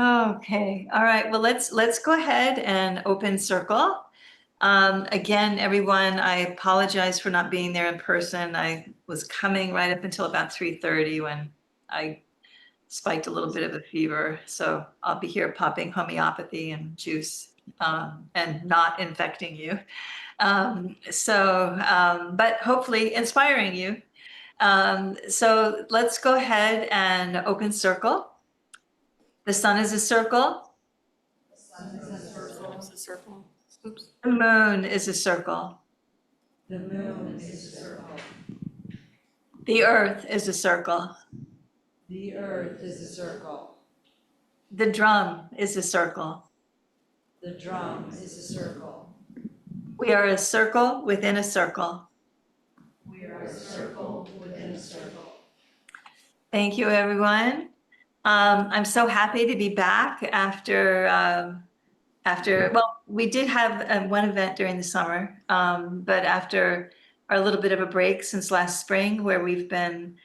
Okay, all right. Well, let's go ahead and open circle. Again, everyone, I apologize for not being there in person. I was coming right up until about 3:30 when I spiked a little bit of a fever. So I'll be here popping homeopathy and juice and not infecting you. But hopefully inspiring you. So let's go ahead and open circle. The sun is a circle. Sun is a circle. Oops. The moon is a circle. The moon is a circle. The earth is a circle. The earth is a circle. The drum is a circle. The drum is a circle. We are a circle within a circle. We are a circle within a circle. Thank you, everyone. I'm so happy to be back after, well, we did have one event during the summer, but after our little bit of a break since last spring, where we've been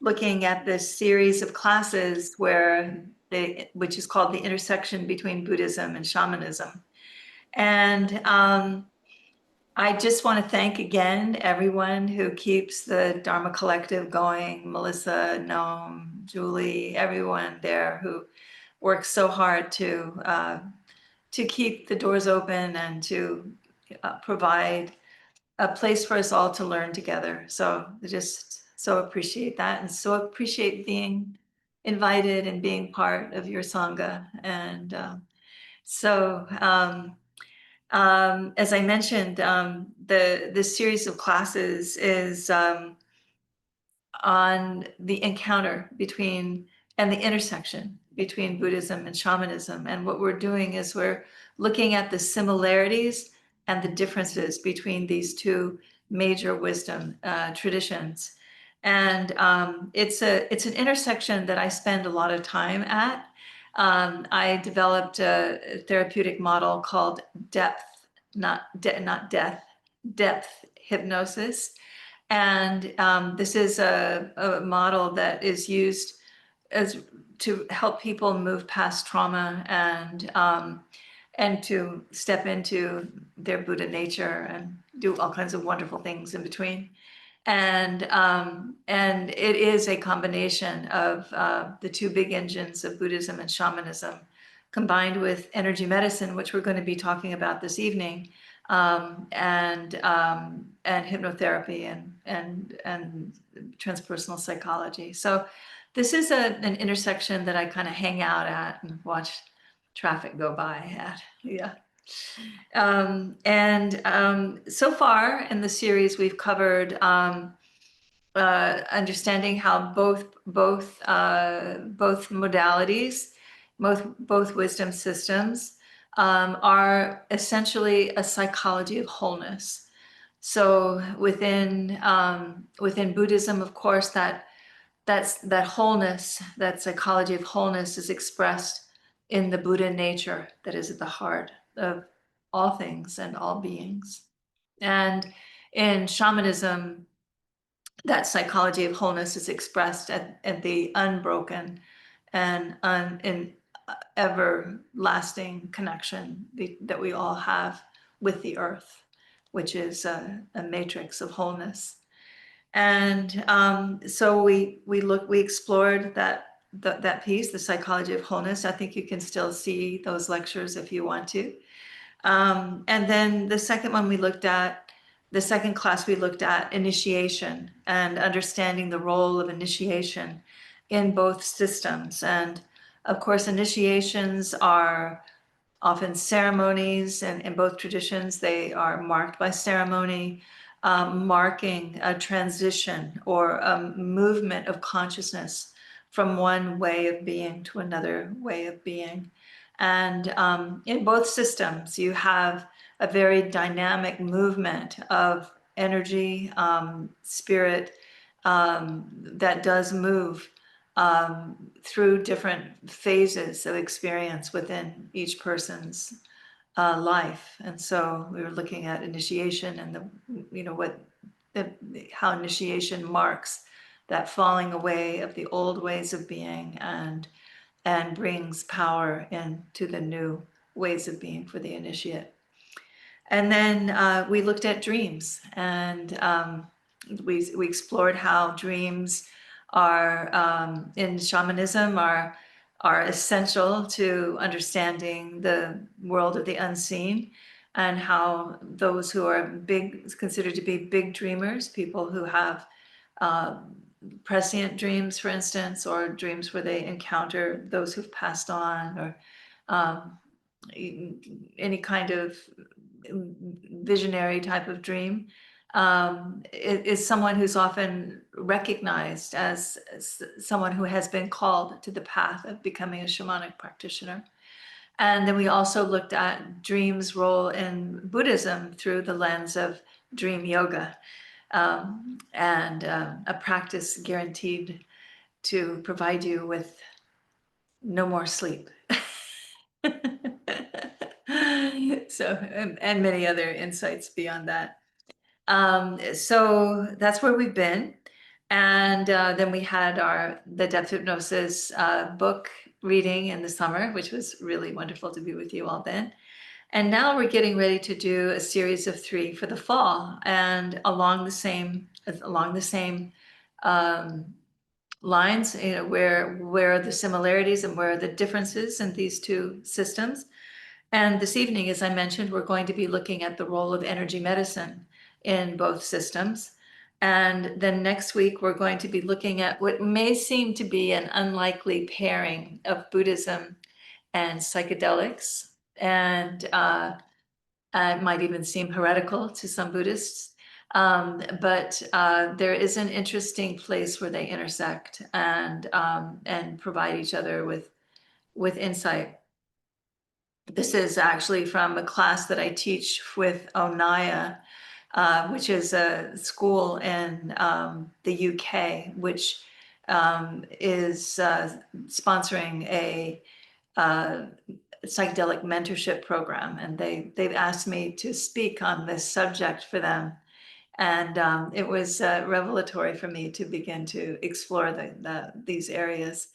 looking at this series of classes which is called the intersection between Buddhism and Shamanism. And I just want to thank again everyone who keeps the Dharma Collective going, Melissa, Noam, Julie, everyone there who works so hard to keep the doors open and to provide a place for us all to learn together. So I just so appreciate that, and so appreciate being invited and being part of your Sangha. And as I mentioned, this series of classes is on the encounter between and the intersection between Buddhism and Shamanism. And what we're doing is we're looking at the similarities and the differences between these two major wisdom traditions. And it's an intersection that I spend a lot of time at. I developed a therapeutic model called depth hypnosis. And this is a model that is used to help people move past trauma and to step into their Buddha nature and do all kinds of wonderful things in between. And it is a combination of the two big engines of Buddhism and Shamanism, combined with energy medicine, which we're going to be talking about this evening, and hypnotherapy and transpersonal psychology. So this is an intersection that I kind of hang out at and watch traffic go by at. Yeah. So far in the series, we've covered understanding how both modalities, both wisdom systems, are essentially a psychology of wholeness. So within Buddhism, of course, that wholeness, that psychology of wholeness, is expressed in the Buddha nature that is at the heart of all things and all beings. And in Shamanism, that psychology of wholeness is expressed at the unbroken and in everlasting connection that we all have with the earth, which is a matrix of wholeness. And so we explored that piece, the psychology of wholeness. I think you can still see those lectures if you want to. And then the second class we looked at initiation and understanding the role of initiation in both systems. And of course, initiations are often ceremonies, and in both traditions, they are marked by ceremony, marking a transition or a movement of consciousness from one way of being to another way of being. And in both systems, you have a very dynamic movement of energy, spirit, that does move through different phases of experience within each person's life. And so we were looking at initiation and how initiation marks that falling away of the old ways of being and and brings power into the new ways of being for the initiate. And then we looked at dreams, and we explored how dreams are in shamanism are essential to understanding the world of the unseen, and how those who are considered to be big dreamers, people who have prescient dreams, for instance, or dreams where they encounter those who've passed on, or um, any kind of visionary type of dream, is someone who's often recognized as someone who has been called to the path of becoming a shamanic practitioner. And then we also looked at dreams' role in Buddhism through the lens of dream yoga, and a practice guaranteed to provide you with no more sleep. So, and many other insights beyond that. So that's where we've been. And then we had the depth hypnosis book reading in the summer, which was really wonderful to be with you all then. And now we're getting ready to do a series of 3 for the fall, and along the same lines, you know, where are the similarities and where are the differences in these two systems. And this evening, as I mentioned, we're going to be looking at the role of energy medicine in both systems. And then next week, we're going to be looking at what may seem to be an unlikely pairing of Buddhism and psychedelics. And it might even seem heretical to some Buddhists. But there is an interesting place where they intersect and provide each other with insight. This is actually from a class that I teach with Onaya, which is a school in the UK, which is sponsoring a psychedelic mentorship program. And they've asked me to speak on this subject for them. And it was revelatory for me to begin to explore these areas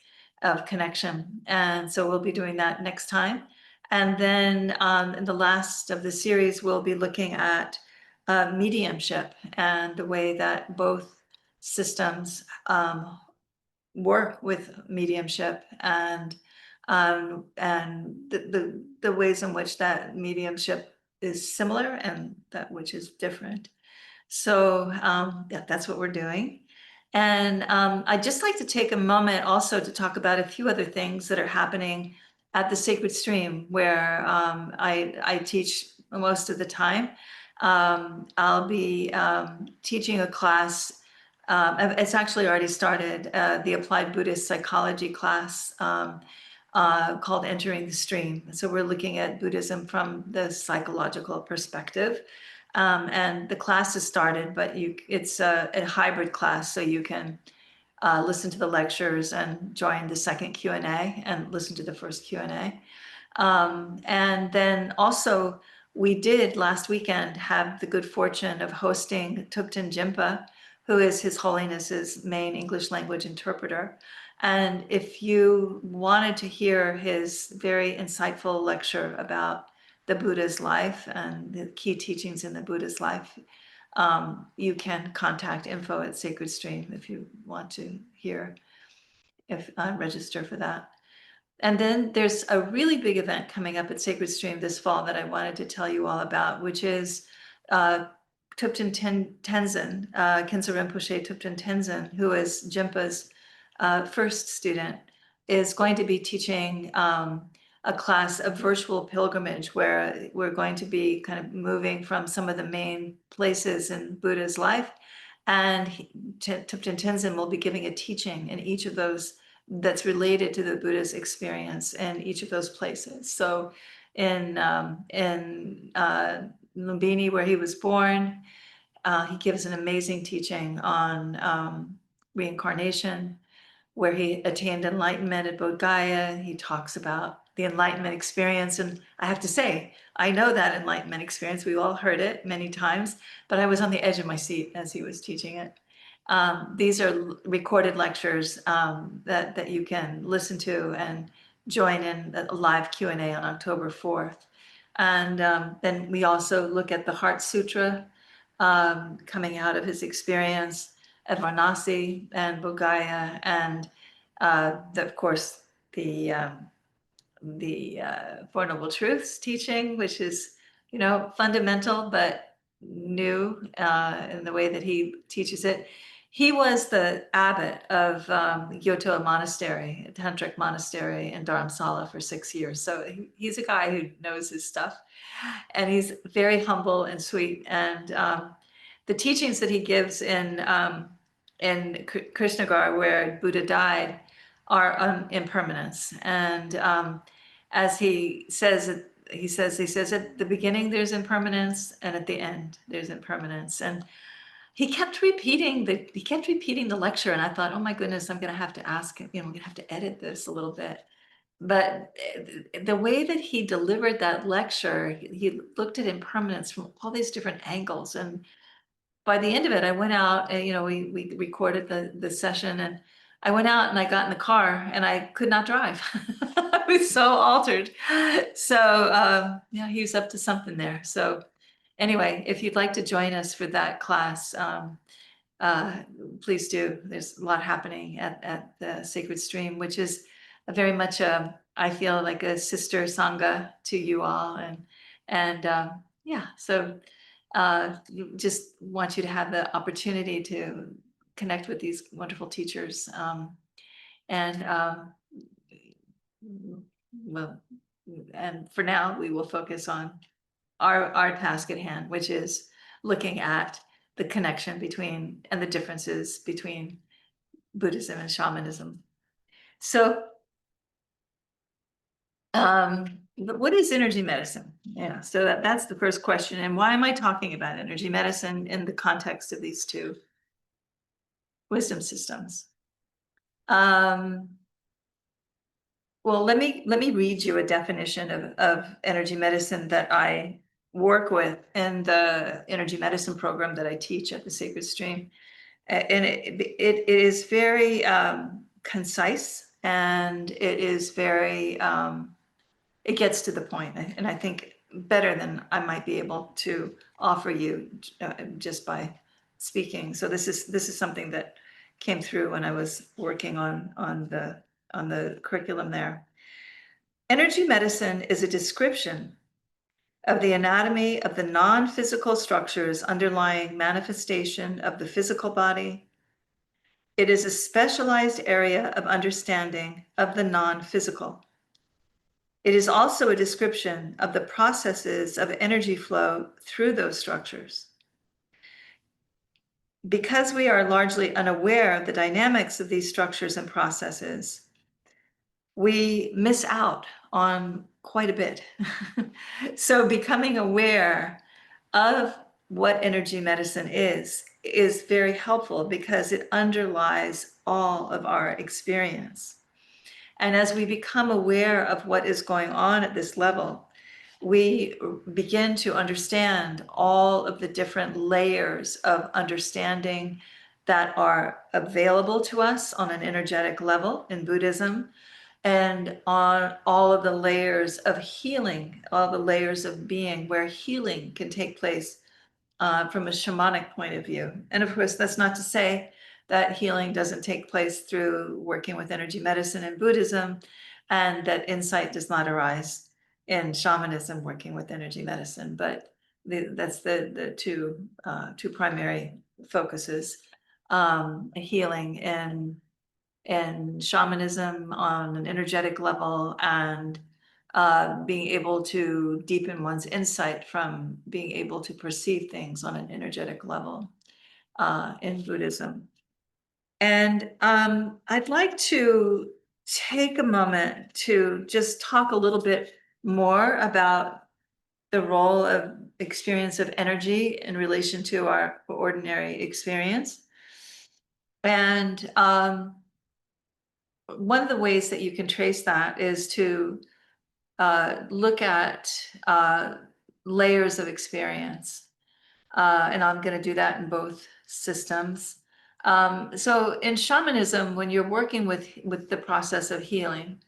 of connection. And so we'll be doing that next time. And then in the last of the series, we'll be looking at mediumship and the way that both systems work with mediumship, and the ways in which that mediumship is similar and that which is different. So yeah, that's what we're doing. And I'd just like to take a moment also to talk about a few other things that are happening at the Sacred Stream, where I teach most of the time. I'll be teaching a class. It's actually already started, the Applied Buddhist Psychology class called Entering the Stream. So we're looking at Buddhism from the psychological perspective. And the class has started, but it's a hybrid class, so you can listen to the lectures and join the second Q&A and listen to the first Q&A. And then also, we did last weekend have the good fortune of hosting Thupten Jinpa, who is His Holiness's main English language interpreter. And if you wanted to hear his very insightful lecture about the Buddha's life and the key teachings in the Buddha's life, you can contact info at Sacred Stream if you want to hear, register for that. And then there's a really big event coming up at Sacred Stream this fall that I wanted to tell you all about, which is Thupten Tenzin, Khyentse Rinpoche Thupten Tenzin, who is Jinpa's first student, is going to be teaching a class of virtual pilgrimage, where we're going to be kind of moving from some of the main places in Buddha's life. And Thupten Tenzin will be giving a teaching in each of those that's related to the Buddha's experience in each of those places. So in Lumbini, where he was born, he gives an amazing teaching on reincarnation. Where he attained enlightenment at Bodh Gaya, he talks about the enlightenment experience. And I have to say, I know that enlightenment experience. We've all heard it many times, but I was on the edge of my seat as he was teaching it. These are recorded lectures that you can listen to and join in a live Q&A on October 4th. And then we also look at the Heart Sutra coming out of his experience at Varanasi and Bodh and of course the Four Noble Truths teaching, which is, fundamental but new in the way that he teaches it. He was the abbot of Gyoto Monastery, a tantric monastery in Dharamsala for 6 years. So he's a guy who knows his stuff, and he's very humble and sweet. And the teachings that he gives in Krishnagar, where Buddha died, are on impermanence. And as he says at the beginning there's impermanence, and at the end there's impermanence. And he kept repeating the lecture, and I thought, oh my goodness, I'm going to have to ask him, I'm going to have to edit this a little bit. But the way that he delivered that lecture, he looked at impermanence from all these different angles. And by the end of it, I went out and, we recorded the session, and I went out and I got in the car and I could not drive. I was so altered. So yeah, he was up to something there. So anyway, if you'd like to join us for that class, please do. There's a lot happening at the Sacred Stream, which is very much I feel like a sister sangha to you all. And yeah, so just want you to have the opportunity to connect with these wonderful teachers. And well, and for now, we will focus on our task at hand, which is looking at the connection between and the differences between Buddhism and shamanism. So what is energy medicine? Yeah, so that's the first question. And why am I talking about energy medicine in the context of these two wisdom systems? Well, let me read you a definition of energy medicine that I work with in the energy medicine program that I teach at the Sacred Stream. And it is very concise, and it is very it gets to the point, and I think better than I might be able to offer you just by speaking. So this is something that came through when I was working on the curriculum there. Energy medicine is a description of the anatomy of the non-physical structures underlying manifestation of the physical body. It is a specialized area of understanding of the non-physical. It is also a description of the processes of energy flow through those structures. Because we are largely unaware of the dynamics of these structures and processes, we miss out on quite a bit. So becoming aware of what energy medicine is very helpful, because it underlies all of our experience. And as we become aware of what is going on at this level, we begin to understand all of the different layers of understanding that are available to us on an energetic level in Buddhism, and on all of the layers of healing, all the layers of being, where healing can take place from a shamanic point of view. And of course, that's not to say that healing doesn't take place through working with energy medicine in Buddhism, and that insight does not arise in shamanism working with energy medicine. But that's the two primary focuses: healing in shamanism on an energetic level, and being able to deepen one's insight from being able to perceive things on an energetic level in Buddhism. And I'd like to take a moment to just talk a little bit more about the role of experience of energy in relation to our ordinary experience. And one of the ways that you can trace that is to look at layers of experience. And I'm going to do that in both systems. So in shamanism, when you're working with the process of healing,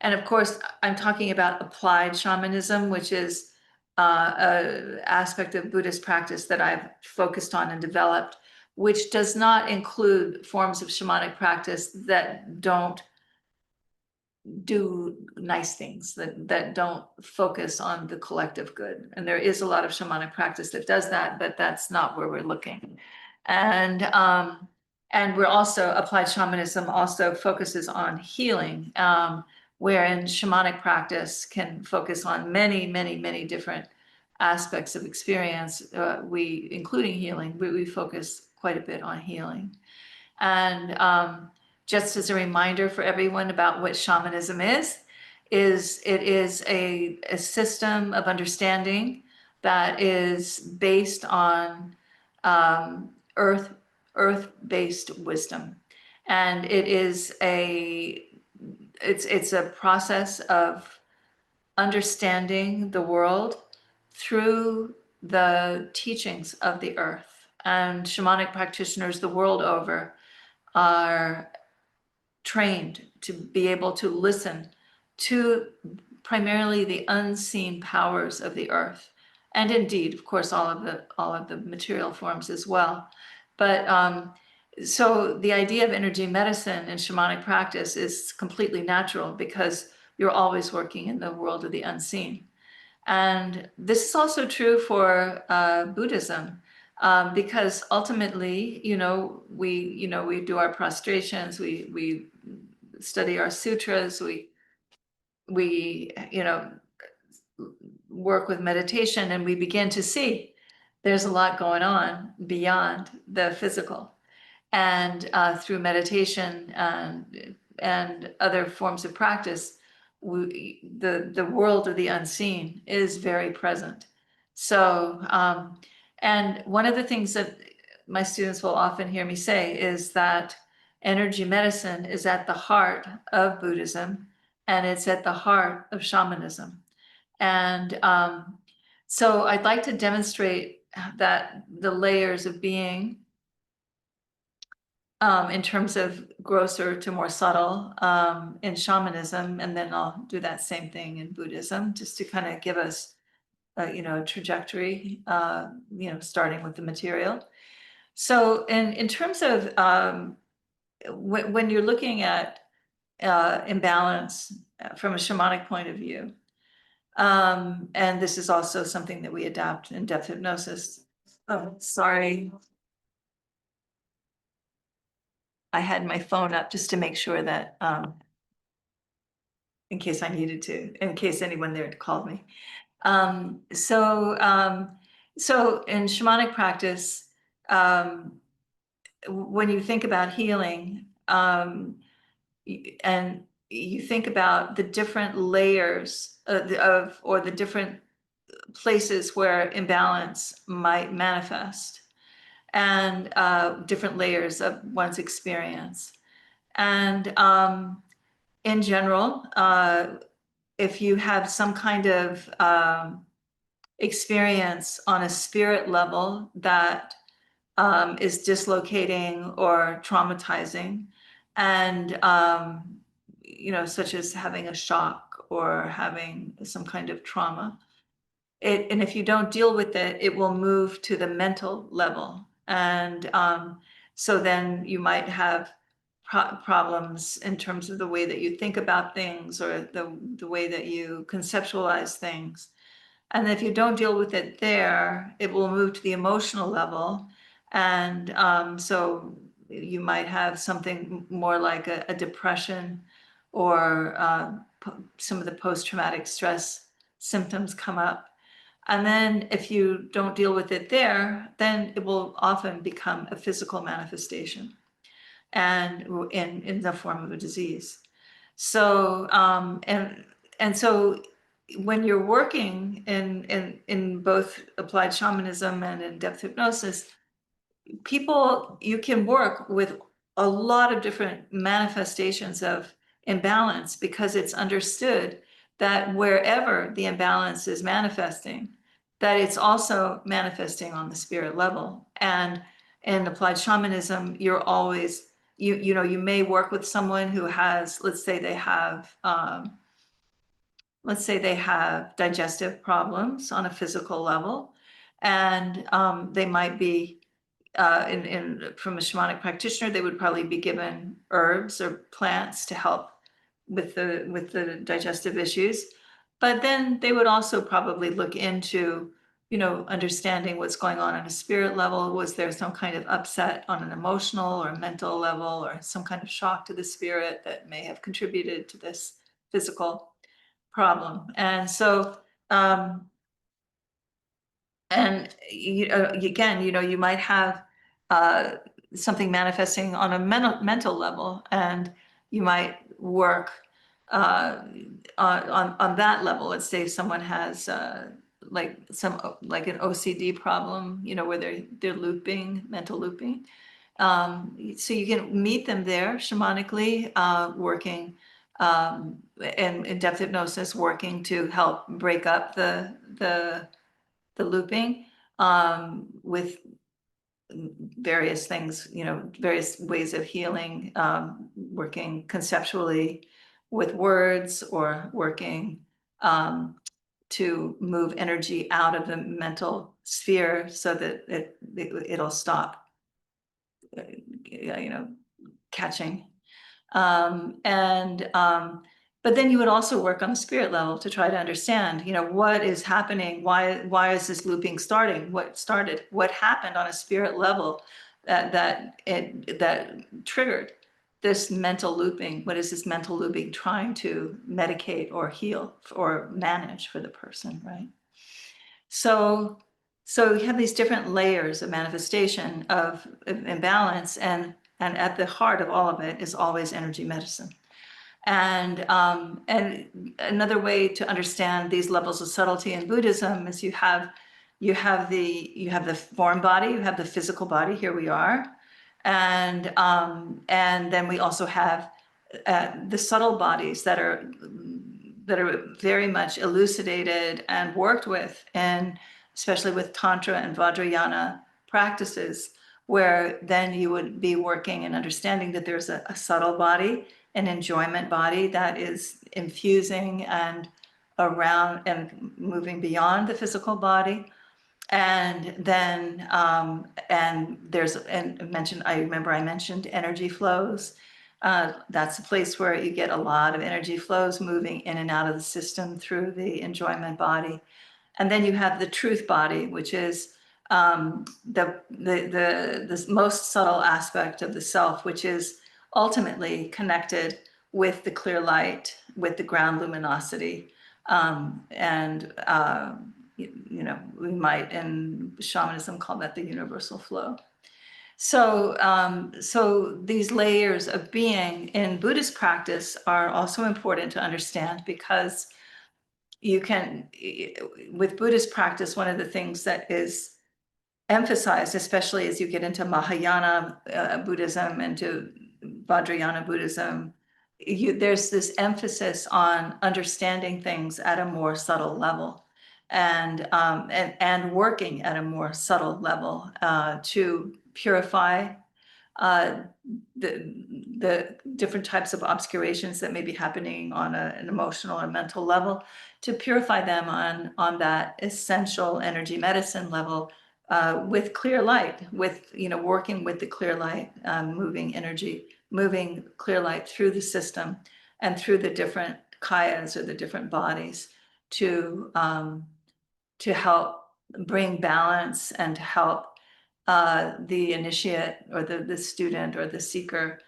and of course, I'm talking about applied shamanism, which is a aspect of Buddhist practice that I've focused on and developed, which does not include forms of shamanic practice that don't do nice things, that don't focus on the collective good. And there is a lot of shamanic practice that does that, but that's not where we're looking. And we're also, applied shamanism also focuses on healing, wherein shamanic practice can focus on many, many, many different aspects of experience, including healing. We focus quite a bit on healing. And just as a reminder for everyone about what shamanism is it is a system of understanding that is based on earth-based wisdom. And it's a process of understanding the world through the teachings of the earth. And shamanic practitioners the world over are trained to be able to listen to primarily the unseen powers of the earth, and indeed, of course, all of the material forms as well. But so the idea of energy medicine and shamanic practice is completely natural because you're always working in the world of the unseen. And this is also true for Buddhism. Because ultimately, we do our prostrations, we study our sutras, we work with meditation, and we begin to see there's a lot going on beyond the physical. And through meditation and other forms of practice, the world of the unseen is very present. So, and one of the things that my students will often hear me say is that energy medicine is at the heart of Buddhism, and it's at the heart of shamanism. And so I'd like to demonstrate that the layers of being, in terms of grosser to more subtle, in shamanism, and then I'll do that same thing in Buddhism, just to kind of give us a trajectory, starting with the material. So in terms of when you're looking at imbalance from a shamanic point of view, and this is also something that we adapt in depth hypnosis. Oh, sorry. I had my phone up just to make sure that, in case I needed to, in case anyone there called me. So in shamanic practice, when you think about healing, and you think about the different layers or the different places where imbalance might manifest, and different layers of one's experience. And in general, if you have some kind of experience on a spirit level that is dislocating or traumatizing, and such as having a shock or having some kind of trauma, and if you don't deal with it, it will move to the mental level. And so then you might have problems in terms of the way that you think about things, or the way that you conceptualize things. And if you don't deal with it there, it will move to the emotional level. And so you might have something more like a depression, or some of the post-traumatic stress symptoms come up. And then if you don't deal with it there, then it will often become a physical manifestation, and in the form of a disease. So and so when you're working in both applied shamanism and in depth hypnosis, you can work with a lot of different manifestations of imbalance, because it's understood that wherever the imbalance is manifesting, that it's also manifesting on the spirit level. And in applied shamanism, you're always, you know, you may work with someone who has, let's say they have digestive problems on a physical level, and they might be from a shamanic practitioner, they would probably be given herbs or plants to help with the digestive issues. But then they would also probably look into, you know, understanding what's going on a spirit level. Was there some kind of upset on an emotional or mental level, or some kind of shock to the spirit that may have contributed to this physical problem? And so, and again, you know, you might have something manifesting on a mental level, and you might work on that level. Let's say someone has like an OCD problem, you know, where they're looping, mental looping. So you can meet them there shamanically, working and in depth hypnosis, working to help break up the looping with various things, you know, various ways of healing, working conceptually with words, or working to move energy out of the mental sphere so that it'll stop, you know, catching. But then you would also work on the spirit level to try to understand, you know, what is happening, why is this looping starting, what started, what happened on a spirit level that triggered this mental looping. What is this mental looping trying to medicate or heal or manage for the person, right? So you have these different layers of manifestation of imbalance, and at the heart of all of it is always energy medicine. And another way to understand these levels of subtlety in Buddhism is you have the form body, you have the physical body. Here we are, and then we also have the subtle bodies that are very much elucidated and worked with, and especially with Tantra and Vajrayana practices, where then you would be working and understanding that there's a subtle body, an enjoyment body that is infusing and around and moving beyond the physical body. And then I remember I mentioned energy flows. That's a place where you get a lot of energy flows moving in and out of the system through the enjoyment body. And then you have the truth body, which is the most subtle aspect of the self, which is ultimately connected with the clear light, with the ground luminosity. You know, we might in shamanism call that the universal flow. So these layers of being in Buddhist practice are also important to understand, because you can, with Buddhist practice, one of the things that is emphasized, especially as you get into Mahayana Buddhism and to Vajrayana Buddhism, there's this emphasis on understanding things at a more subtle level, and working at a more subtle level to purify the different types of obscurations that may be happening on an emotional or mental level, to purify them on that essential energy medicine level, with clear light, with, you know, working with the clear light, moving clear light through the system and through the different kayas, or the different bodies, to help bring balance and to help the initiate, or the student, or the seeker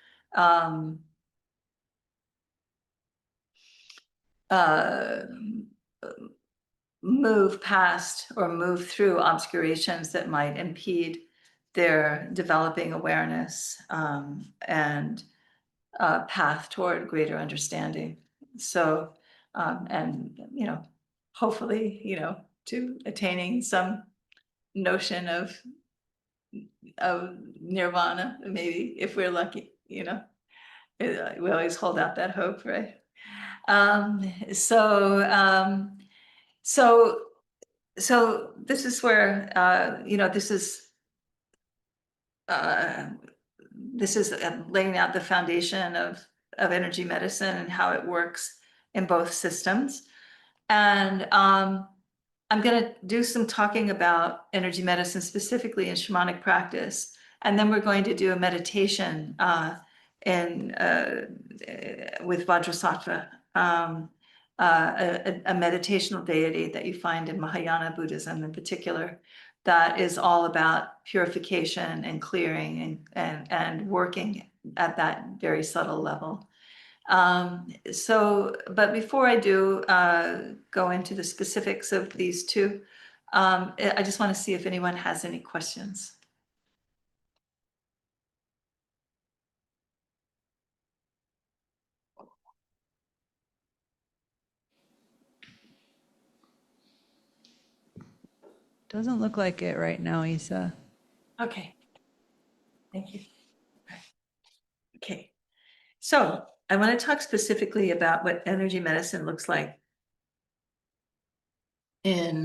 move past or move through obscurations that might impede their developing awareness, and path toward greater understanding. So, and, you know, hopefully, you know, to attaining some notion of nirvana, maybe, if we're lucky, you know. We always hold out that hope, right? Um, so, um, so this is where, you know, this is this is laying out the foundation of energy medicine and how it works in both systems. And I'm going to do some talking about energy medicine, specifically in shamanic practice. And then we're going to do a meditation with Vajrasattva, a meditational deity that you find in Mahayana Buddhism in particular, that is all about purification and clearing and working at that very subtle level. But before I do go into the specifics of these two, I just want to see if anyone has any questions. Doesn't look like it right now, Isa. Okay. Thank you. Okay. So I want to talk specifically about what energy medicine looks like in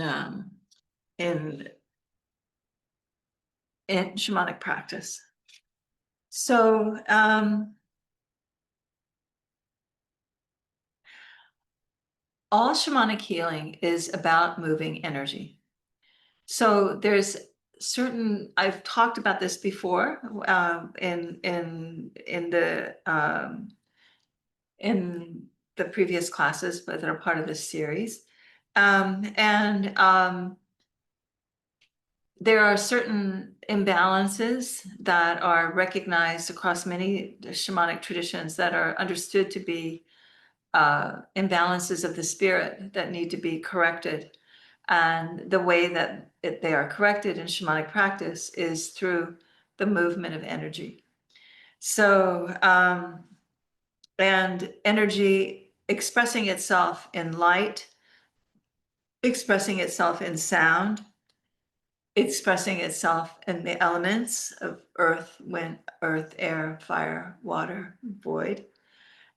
shamanic practice. So all shamanic healing is about moving energy. So there's certain, I've talked about this before in the previous classes, but that are part of this series. There are certain imbalances that are recognized across many shamanic traditions that are understood to be imbalances of the spirit that need to be corrected. And the way that they are corrected in shamanic practice is through the movement of energy. So, and energy expressing itself in light, expressing itself in sound, expressing itself in the elements of earth, wind, earth, air, fire, water, void.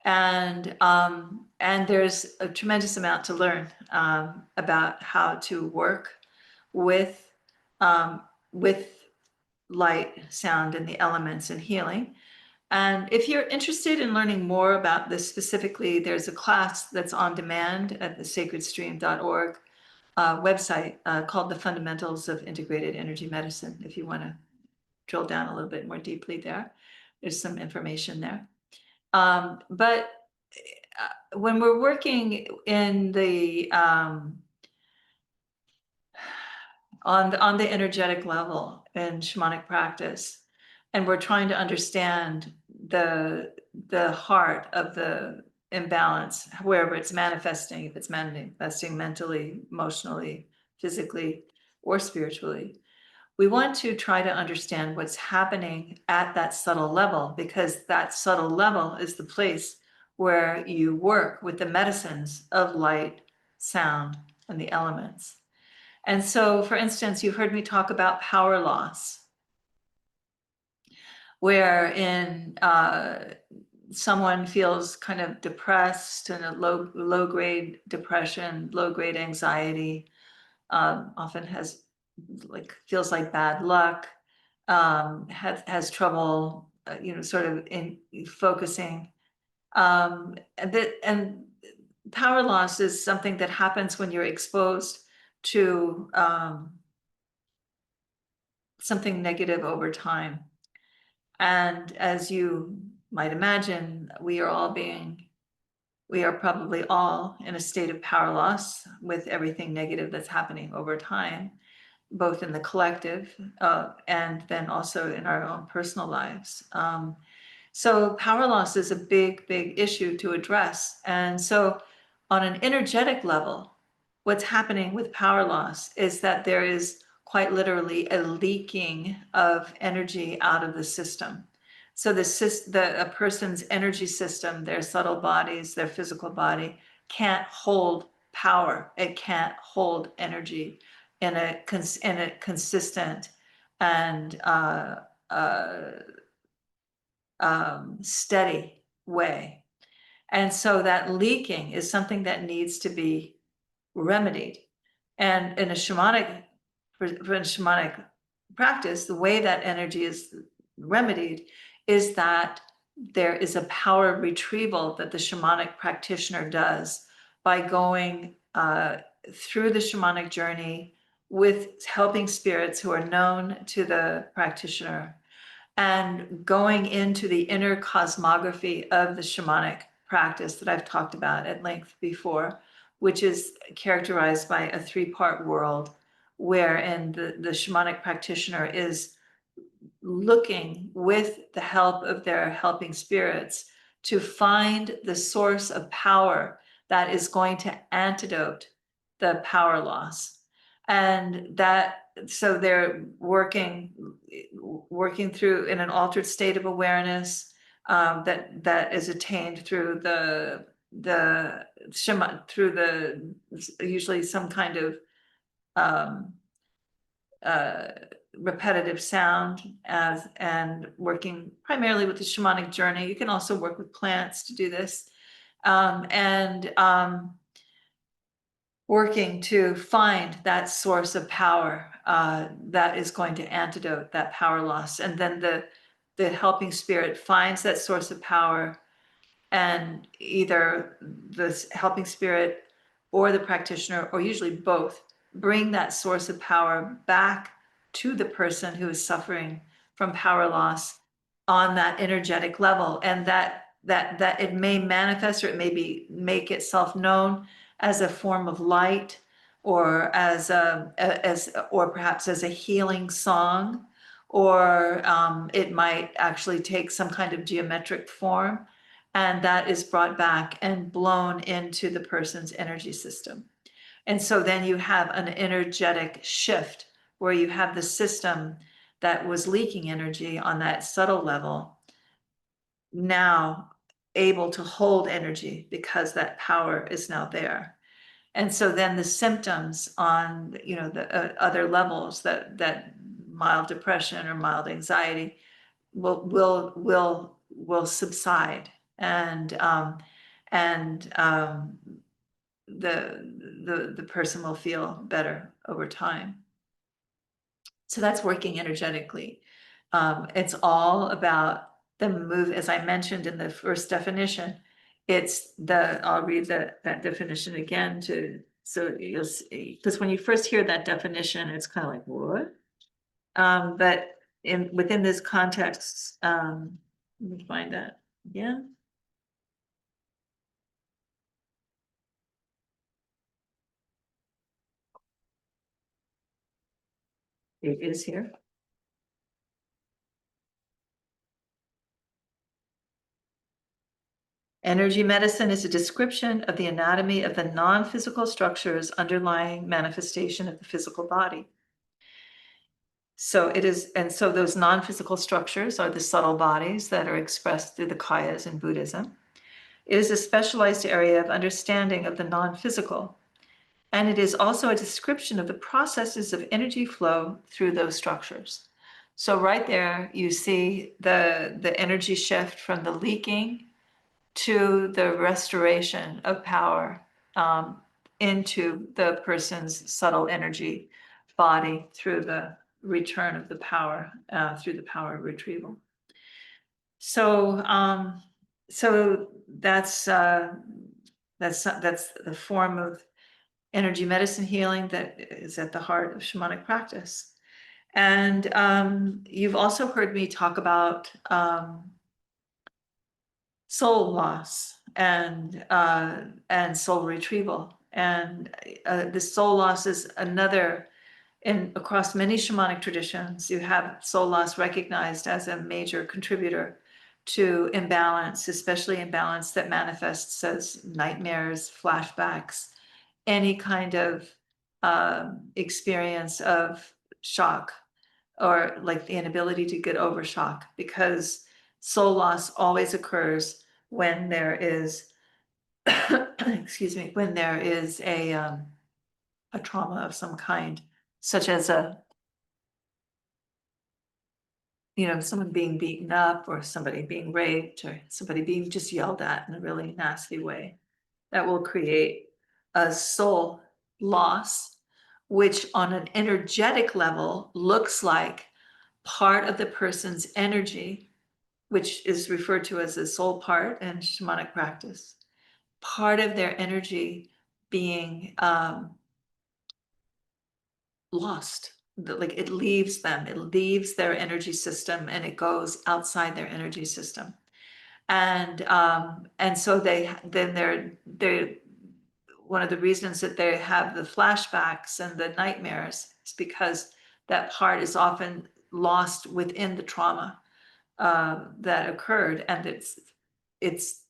And there's a tremendous amount to learn about how to work with light, sound, and the elements and healing. And if you're interested in learning more about this specifically, there's a class that's on demand at the sacredstream.org website called The Fundamentals of Integrated Energy Medicine. If you want to drill down a little bit more deeply there, there's some information there. But when we're working in the on the energetic level in shamanic practice, and we're trying to understand the heart of the imbalance, wherever it's manifesting, if it's manifesting mentally, emotionally, physically, or spiritually, we want to try to understand what's happening at that subtle level, because that subtle level is the place where you work with the medicines of light, sound, and the elements. And so, for instance, you've heard me talk about power loss, wherein someone feels kind of depressed and a low-grade depression, low-grade anxiety, often feels like bad luck, has trouble, sort of in focusing. And power loss is something that happens when you're exposed to something negative over time. And as you might imagine, we are probably all in a state of power loss with everything negative that's happening over time, both in the collective and then also in our own personal lives. So power loss is a big, big issue to address. And so on an energetic level, what's happening with power loss is that there is quite literally a leaking of energy out of the system. So a person's energy system, their subtle bodies, their physical body, can't hold power. It can't hold energy in a consistent and steady way. And so that leaking is something that needs to be remedied. And in a shamanic practice, the way that energy is remedied, is that there is a power retrieval that the shamanic practitioner does by going through the shamanic journey with helping spirits who are known to the practitioner, and going into the inner cosmography of the shamanic practice that I've talked about at length before, which is characterized by a three-part world, wherein the shamanic practitioner is looking with the help of their helping spirits to find the source of power that is going to antidote the power loss. And that, so they're working through in an altered state of awareness that is attained through the shema, through the usually some kind of repetitive sound, and working primarily with the shamanic journey. You can also work with plants to do this, and working to find that source of power that is going to antidote that power loss. And then the helping spirit finds that source of power, and either the helping spirit or the practitioner, or usually both, bring that source of power back to the person who is suffering from power loss on that energetic level. And that it may manifest, or it may make itself known as a form of light, or or perhaps as a healing song, or it might actually take some kind of geometric form, and that is brought back and blown into the person's energy system. And so then you have an energetic shift where you have the system that was leaking energy on that subtle level now able to hold energy, because that power is now there. And so then the symptoms on, you know, the other levels, that mild depression or mild anxiety, will subside, and the person will feel better over time. So that's working energetically. It's all about the move, as I mentioned in the first definition. It's I'll read that definition again so you'll see, because when you first hear that definition, it's kind of like, what? But within this context, let me find that again. It is here. Energy medicine is a description of the anatomy of the non-physical structures underlying manifestation of the physical body. So it is, and so those non-physical structures are the subtle bodies that are expressed through the kayas in Buddhism. It is a specialized area of understanding of the non-physical, and it is also a description of the processes of energy flow through those structures. So right there, you see the energy shift from the leaking to the restoration of power into the person's subtle energy body through the return of the power, through the power retrieval. So so that's the form of energy medicine healing that is at the heart of shamanic practice. And you've also heard me talk about soul loss and soul retrieval. And the soul loss is another, across many shamanic traditions, you have soul loss recognized as a major contributor to imbalance, especially imbalance that manifests as nightmares, flashbacks, any kind of experience of shock, or like the inability to get over shock, because soul loss always occurs when there is excuse me, when there is a trauma of some kind, such as someone being beaten up, or somebody being raped, or somebody being just yelled at in a really nasty way. That will create a soul loss, which on an energetic level looks like part of the person's energy, which is referred to as the soul part in shamanic practice, part of their energy being lost. Like it leaves them, it leaves their energy system and it goes outside their energy system. And so they're one of the reasons that they have the flashbacks and the nightmares is because that part is often lost within the trauma that occurred, and it's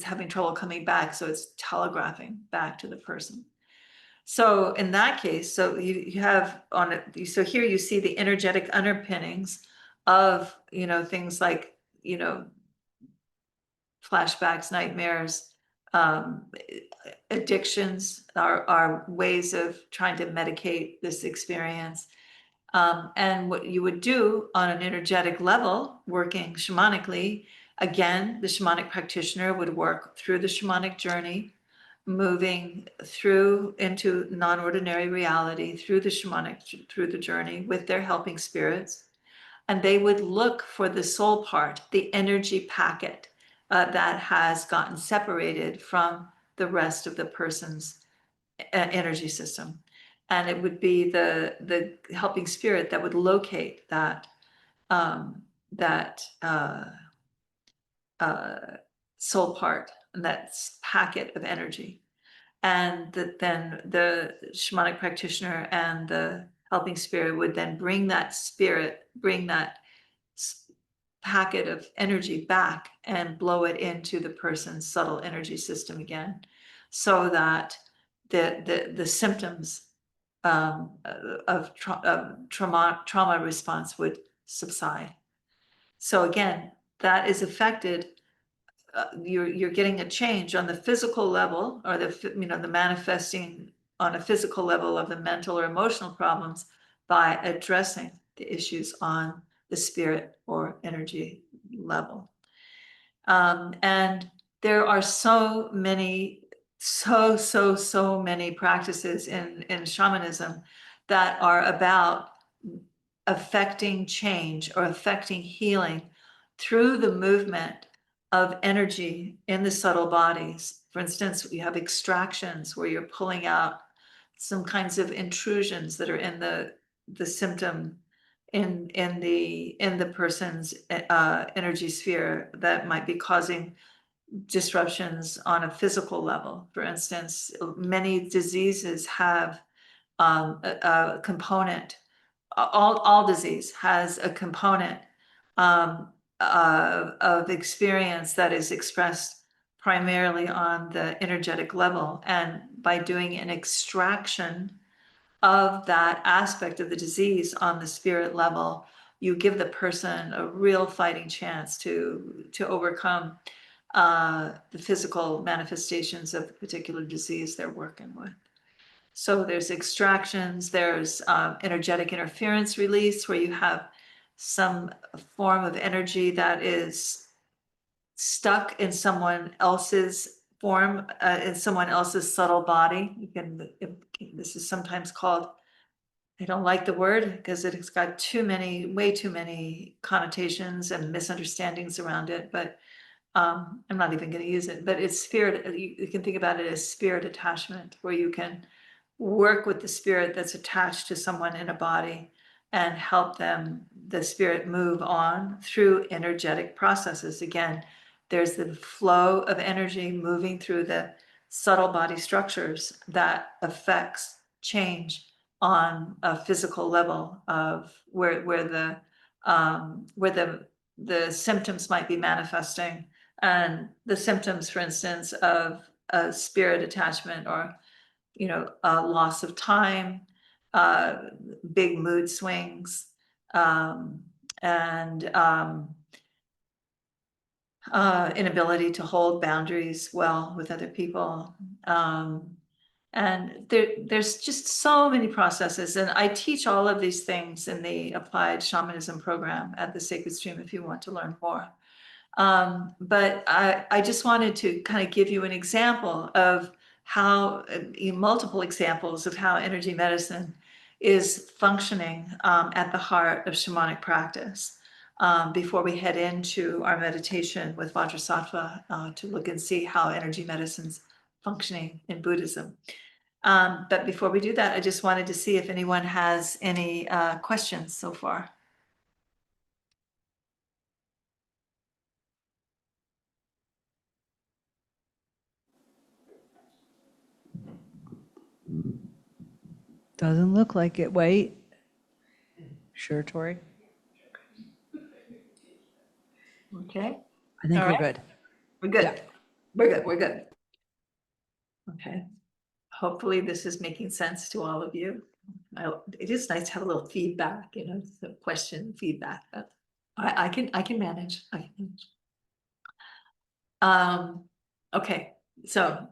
having trouble coming back, so it's telegraphing back to the person. So in that case, so you have on it, so here you see the energetic underpinnings of, things like, flashbacks, nightmares, addictions are ways of trying to medicate this experience. And what you would do on an energetic level, working shamanically, again, the shamanic practitioner would work through the shamanic journey, moving through into non-ordinary reality through the journey with their helping spirits. And they would look for the soul part, the energy packet that has gotten separated from the rest of the person's energy system. And it would be the helping spirit that would locate that that soul part, and that packet of energy. And then the shamanic practitioner and the helping spirit would then bring that packet of energy back and blow it into the person's subtle energy system again, so that the symptoms of trauma response would subside. So again, that is affected. You're getting a change on the physical level, or the manifesting on a physical level of the mental or emotional problems by addressing the issues on the spirit or energy level. And there are so many practices in shamanism that are about affecting change or affecting healing through the movement of energy in the subtle bodies. For instance, we have extractions where you're pulling out some kinds of intrusions that are in the symptom in the person's energy sphere that might be causing disruptions on a physical level. For instance, many diseases have a component. All disease has a component of experience that is expressed primarily on the energetic level. And by doing an extraction of that aspect of the disease on the spirit level, you give the person a real fighting chance to overcome the physical manifestations of the particular disease they're working with. So there's extractions, there's energetic interference release, where you have some form of energy that is stuck in someone else's form, in someone else's subtle body. This is sometimes called, I don't like the word because it's got way too many connotations and misunderstandings around it, but I'm not even going to use it. But it's spirit. You can think about it as spirit attachment, where you can work with the spirit that's attached to someone in a body and help the spirit move on through energetic processes. Again, there's the flow of energy moving through the subtle body structures that affects change on a physical level of where the symptoms might be manifesting. And the symptoms, for instance, of a spirit attachment, or loss of time, big mood swings, and inability to hold boundaries well with other people. And there's just so many processes. And I teach all of these things in the Applied Shamanism program at the Sacred Stream if you want to learn more. But I just wanted to kind of give you an example of how, multiple examples of how energy medicine is functioning at the heart of shamanic practice. Before we head into our meditation with Vajrasattva to look and see how energy medicine's functioning in Buddhism. But before we do that, I just wanted to see if anyone has any questions so far. Doesn't look like it. Wait. Sure, Tori? Okay, I think All we're right. good. we're good. Yeah. We're good. Okay. Hopefully this is making sense to all of you. It is nice to have a little feedback, some question feedback, but I can manage. I can manage. Okay, so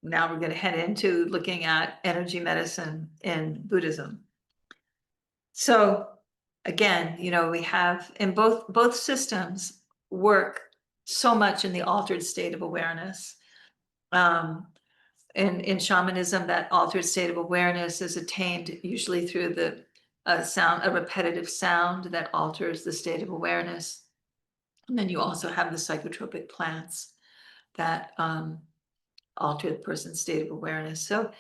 now we're going to head into looking at energy medicine in Buddhism. So again, we have in both systems work so much in the altered state of awareness. In shamanism, that altered state of awareness is attained usually through a repetitive sound that alters the state of awareness. And then you also have the psychotropic plants that alter the person's state of awareness. So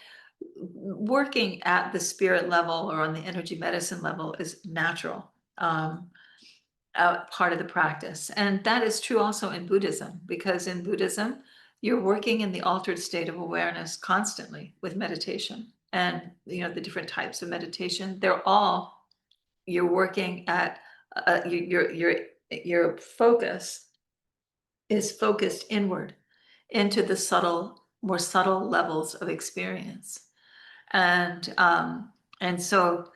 working at the spirit level or on the energy medicine level is natural, part of the practice. And that is true also in Buddhism, because in Buddhism, you're working in the altered state of awareness constantly with meditation. And the different types of meditation, you're working at your focus is focused inward into the more subtle levels of experience. And so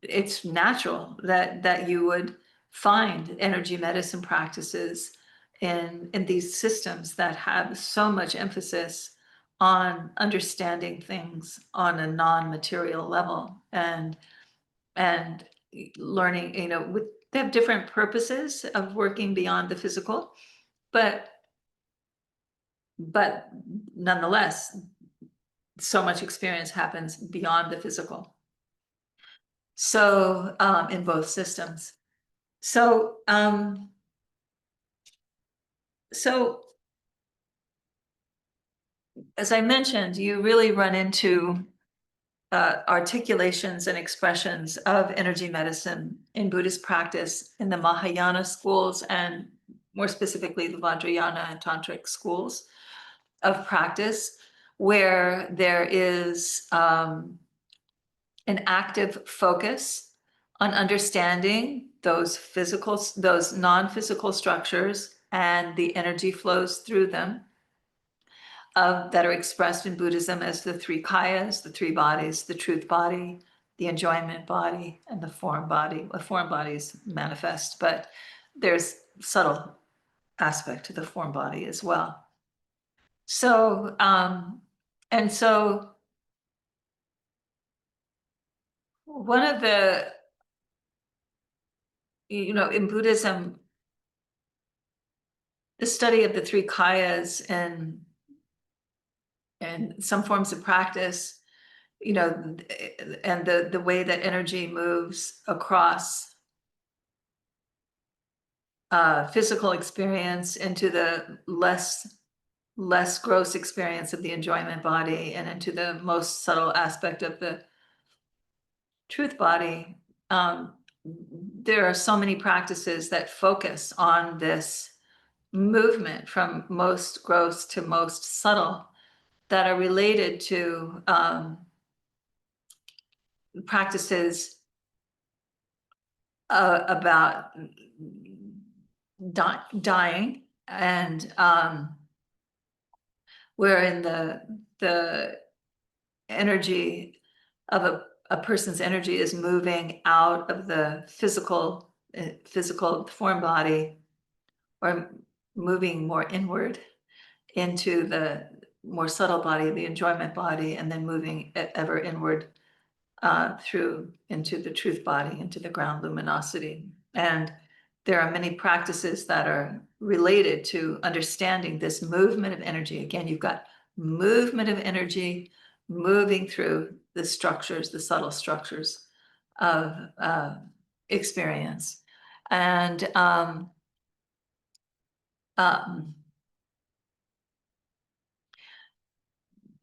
it's natural that you would find energy medicine practices in these systems that have so much emphasis on understanding things on a non-material level and learning, they have different purposes of working beyond the physical, but nonetheless, so much experience happens beyond the physical. So in both systems. So as I mentioned, you really run into articulations and expressions of energy medicine in Buddhist practice in the Mahayana schools, and more specifically the Vajrayana and Tantric schools of practice, where there is an active focus on understanding those non-physical structures and the energy flows through them that are expressed in Buddhism as the three kayas, the three bodies, the truth body, the enjoyment body, and the form body. The form bodies manifest, but there's subtle aspect to the form body as well. So, and so one of the, in Buddhism, the study of the three kayas and some forms of practice, and the way that energy moves across physical experience into the less gross experience of the enjoyment body and into the most subtle aspect of the truth body. There are so many practices that focus on this movement from most gross to most subtle that are related to practices about dying, and wherein the energy of a person's energy is moving out of the physical form body, or moving more inward into the more subtle body, the enjoyment body, and then moving ever inward through into the truth body, into the ground luminosity. And there are many practices that are related to understanding this movement of energy. Again, you've got movement of energy moving through the structures, the subtle structures of experience. And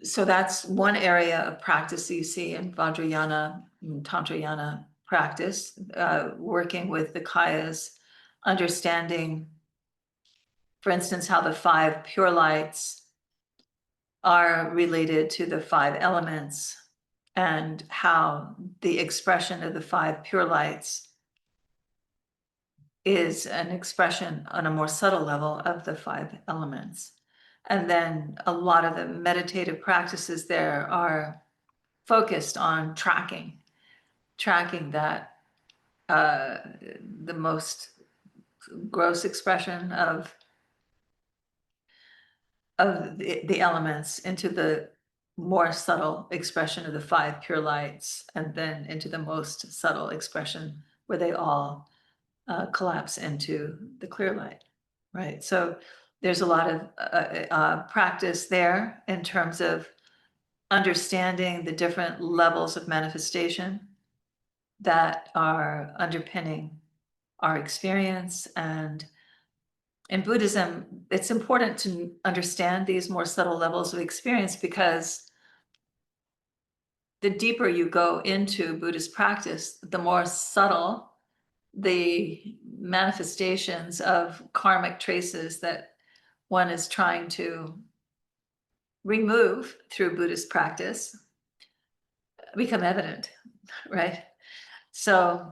so that's one area of practice you see in Vajrayana, Tantrayana practice, working with the kayas, understanding, for instance, how the 5 pure lights are related to the 5 elements, and how the expression of the 5 pure lights is an expression on a more subtle level of the 5 elements. And then a lot of the meditative practices there are focused on tracking that the most gross expression of the elements into the more subtle expression of the 5 pure lights, and then into the most subtle expression where they all collapse into the clear light, right? So there's a lot of practice there in terms of understanding the different levels of manifestation that are underpinning our experience. And in Buddhism, it's important to understand these more subtle levels of experience, because the deeper you go into Buddhist practice, the more subtle the manifestations of karmic traces that one is trying to remove through Buddhist practice become evident, right? So,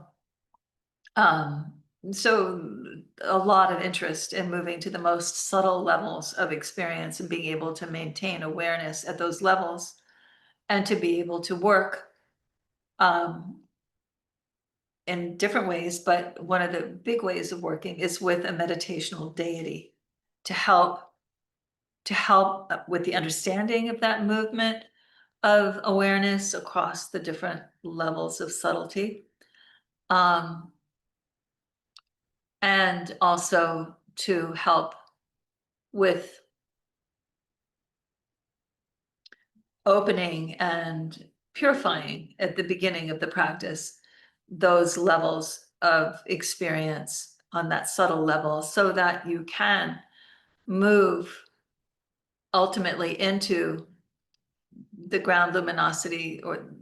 so a lot of interest in moving to the most subtle levels of experience and being able to maintain awareness at those levels, and to be able to work in different ways. But one of the big ways of working is with a meditational deity to help with the understanding of that movement of awareness across the different levels of subtlety. And also to help with opening and purifying at the beginning of the practice those levels of experience on that subtle level, so that you can move ultimately into the ground luminosity, or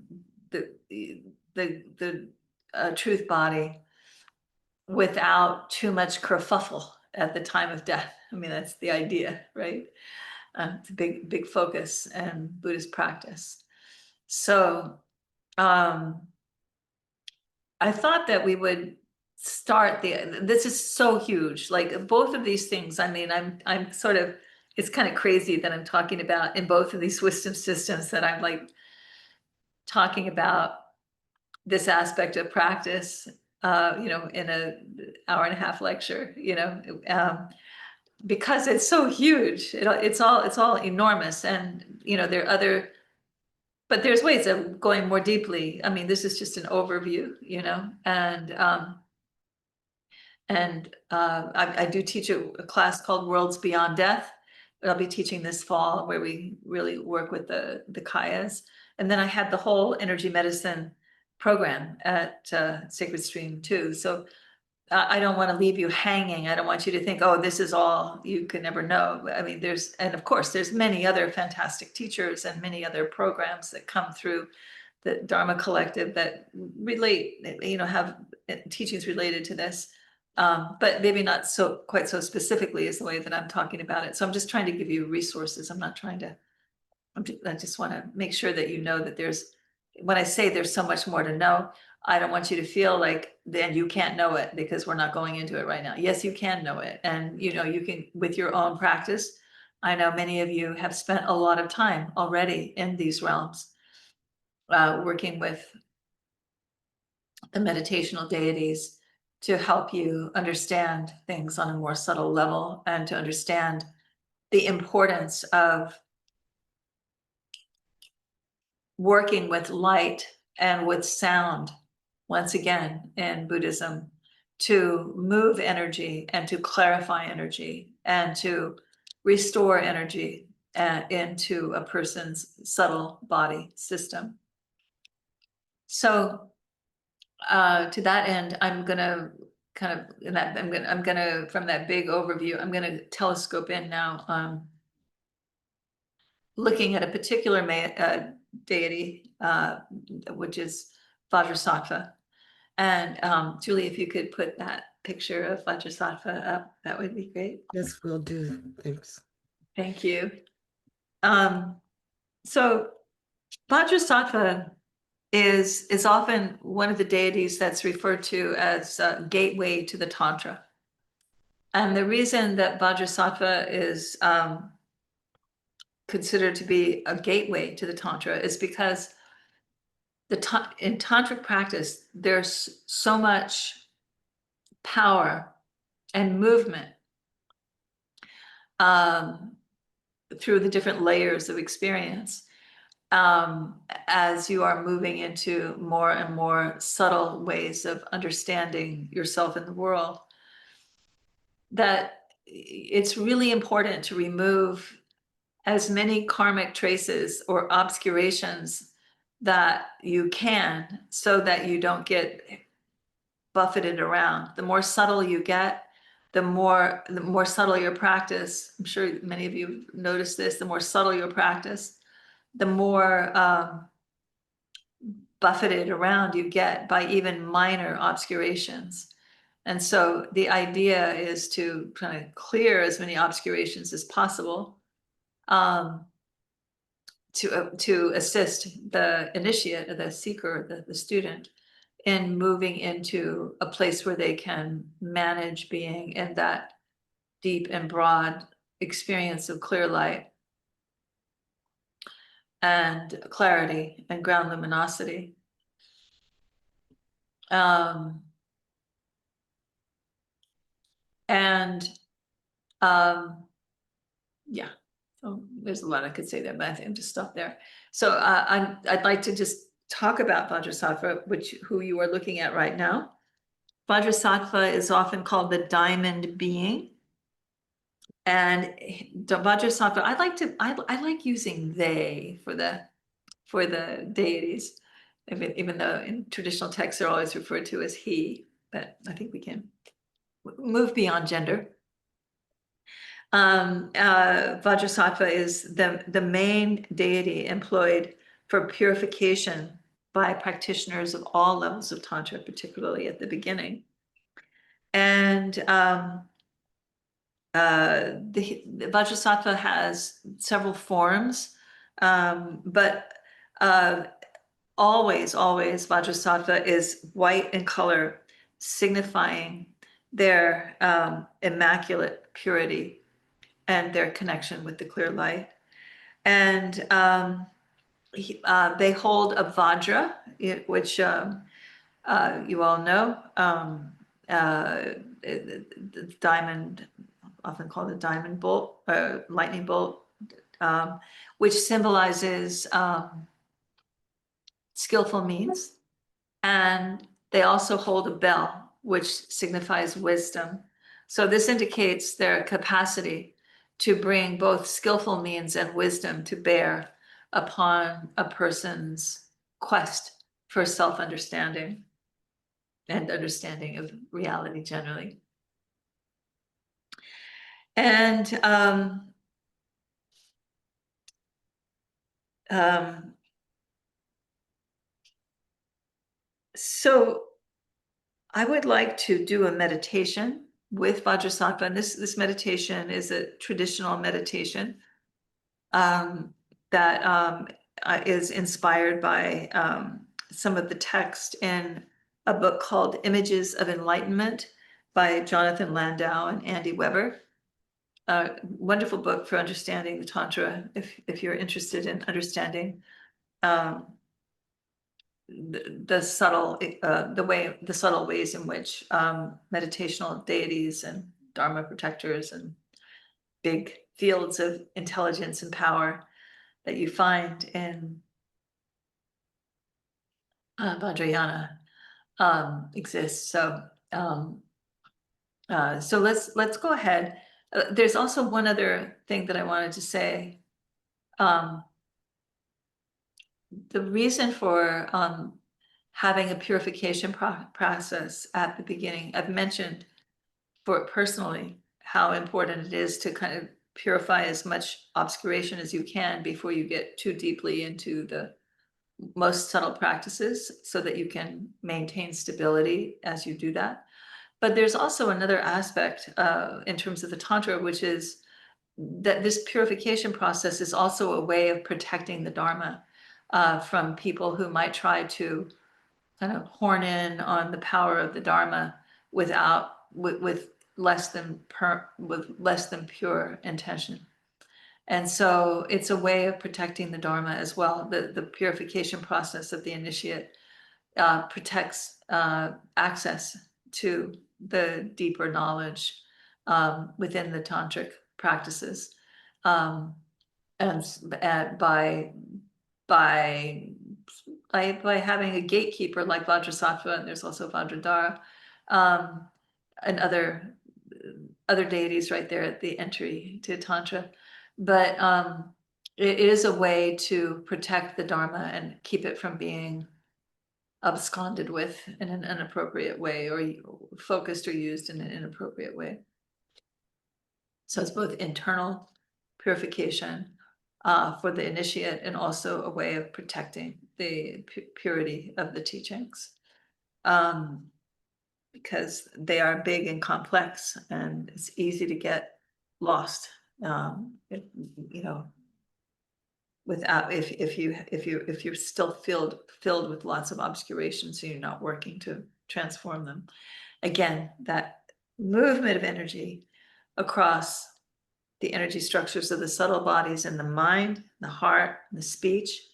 the truth body, without too much kerfuffle at the time of death. I mean, that's the idea, right? It's a big focus in Buddhist practice. So I thought that we would start this is so huge, like both of these things. I mean, I'm sort of, it's kind of crazy that I'm talking about in both of these wisdom systems, that I'm like talking about this aspect of practice, in an hour-and-a-half lecture, because it's so huge. It's all enormous, and there are other, but there's ways of going more deeply. I mean, this is just an overview, and I do teach a class called Worlds Beyond Death, that I'll be teaching this fall, where we really work with the kayas. And then I had the whole energy medicine program at Sacred Stream too. So I don't want to leave you hanging. I don't want you to think, oh, this is all you can ever know. I mean, and of course, there's many other fantastic teachers and many other programs that come through the Dharma Collective that relate, have teachings related to this. But maybe not quite so specifically as the way that I'm talking about it. So I'm just trying to give you resources. I'm not trying to, I just want to make sure that you know that when I say there's so much more to know, I don't want you to feel like then you can't know it because we're not going into it right now. Yes, you can know it. And you can, with your own practice. I know many of you have spent a lot of time already in these realms, working with the meditational deities to help you understand things on a more subtle level, and to understand the importance of working with light and with sound, once again, in Buddhism, to move energy and to clarify energy and to restore energy into a person's subtle body system. So to that end, I'm gonna kind of I'm gonna from that big overview, I'm gonna telescope in now, looking at a particular deity, which is Vajrasattva. And Julie, if you could put that picture of Vajrasattva up, that would be great. Yes, will do. Thanks. Thank you. So Vajrasattva is often one of the deities that's referred to as a gateway to the Tantra. And the reason that Vajrasattva is considered to be a gateway to the Tantra is because in tantric practice, there's so much power and movement through the different layers of experience, as you are moving into more and more subtle ways of understanding yourself in the world, that it's really important to remove as many karmic traces or obscurations that you can, so that you don't get buffeted around. The more subtle you get, the more subtle your practice. I'm sure many of you noticed this. The more subtle your practice, the more buffeted around you get by even minor obscurations. And so the idea is to kind of clear as many obscurations as possible, to assist the initiate, the seeker, the student, in moving into a place where they can manage being in that deep and broad experience of clear light and clarity and ground luminosity. Yeah, so there's a lot I could say there, but I think I'll just stop there. So I'd like to just talk about Vajrasattva, who you are looking at right now. Vajrasattva is often called the diamond being. And the Vajrasattva, I like using they for the deities, even though in traditional texts they're always referred to as he, but I think we can move beyond gender. Vajrasattva is the main deity employed for purification by practitioners of all levels of Tantra, particularly at the beginning. And the Vajrasattva has several forms, but always Vajrasattva is white in color, signifying their immaculate purity and their connection with the clear light. And they hold a Vajra, which you all know, the diamond, often called a diamond bolt, lightning bolt, which symbolizes skillful means. And they also hold a bell, which signifies wisdom. So this indicates their capacity to bring both skillful means and wisdom to bear upon a person's quest for self-understanding and understanding of reality generally. And so I would like to do a meditation with Vajrasattva, and this meditation is a traditional meditation that is inspired by some of the text in a book called Images of Enlightenment by Jonathan Landau and Andy Weber. Wonderful book for understanding the Tantra, if you're interested in understanding the subtle ways in which meditational deities and Dharma protectors and big fields of intelligence and power that you find in Vajrayana exists. So so let's go ahead. There's also one other thing that I wanted to say the reason for having a purification process at the beginning, I've mentioned for personally how important it is to kind of purify as much obscuration as you can before you get too deeply into the most subtle practices, so that you can maintain stability as you do that. But there's also another aspect in terms of the Tantra, which is that this purification process is also a way of protecting the Dharma from people who might try to kind of horn in on the power of the Dharma with less than pure intention. And so it's a way of protecting the Dharma as well. The purification process of the initiate protects access to the deeper knowledge within the tantric practices, and by having a gatekeeper like Vajrasattva, and there's also Vajradhara, and other deities right there at the entry to Tantra. But it is a way to protect the Dharma and keep it from being absconded with in an inappropriate way, or focused or used in an inappropriate way. So it's both internal purification for the initiate, and also a way of protecting the purity of the teachings, because they are big and complex, and it's easy to get lost, without if you're still filled with lots of obscuration, so you're not working to transform them. Again, that movement of energy across the energy structures of the subtle bodies in the mind, the heart, the speech,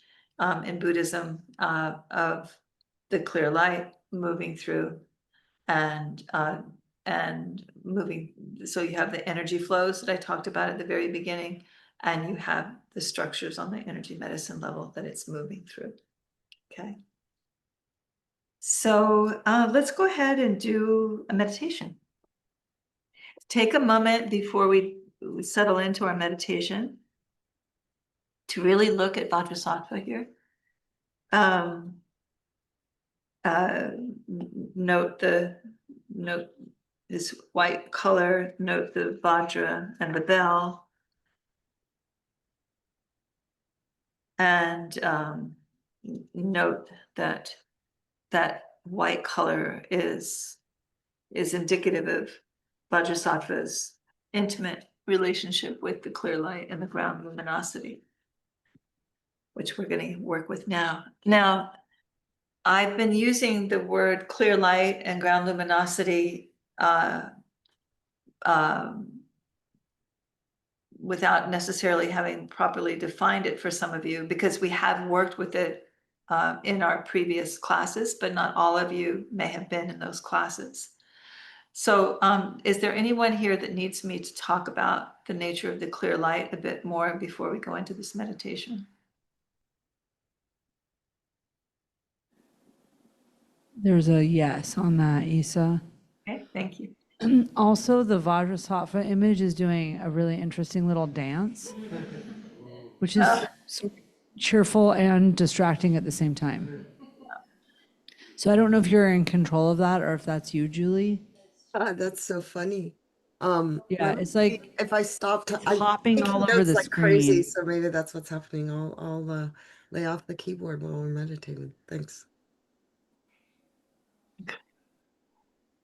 in Buddhism, of the clear light moving through and moving. So you have the energy flows that I talked about at the very beginning, and you have the structures on the energy medicine level that it's moving through. Okay. So let's go ahead and do a meditation. Take a moment before we settle into our meditation to really look at Vajrasattva here. Note this white color, note the Vajra and the bell. And note that white color is indicative of Vajrasattva's intimate relationship with the clear light and the ground luminosity, which we're going to work with now. Now, I've been using the word clear light and ground luminosity without necessarily having properly defined it for some of you, because we have worked with it in our previous classes, but not all of you may have been in those classes. So is there anyone here that needs me to talk about the nature of the clear light a bit more before we go into this meditation? There's a yes on that, Isa. Okay, thank you. Also, the Vajrasattva image is doing a really interesting little dance, which is sort of cheerful and distracting at the same time. So I don't know if you're in control of that, or if that's you, Julie. That's so funny. Yeah, let me it's like see if I stop I'm hopping taking all over notes the like crazy, screen. so maybe that's what's happening. I'll lay off the keyboard while we're meditating. Thanks.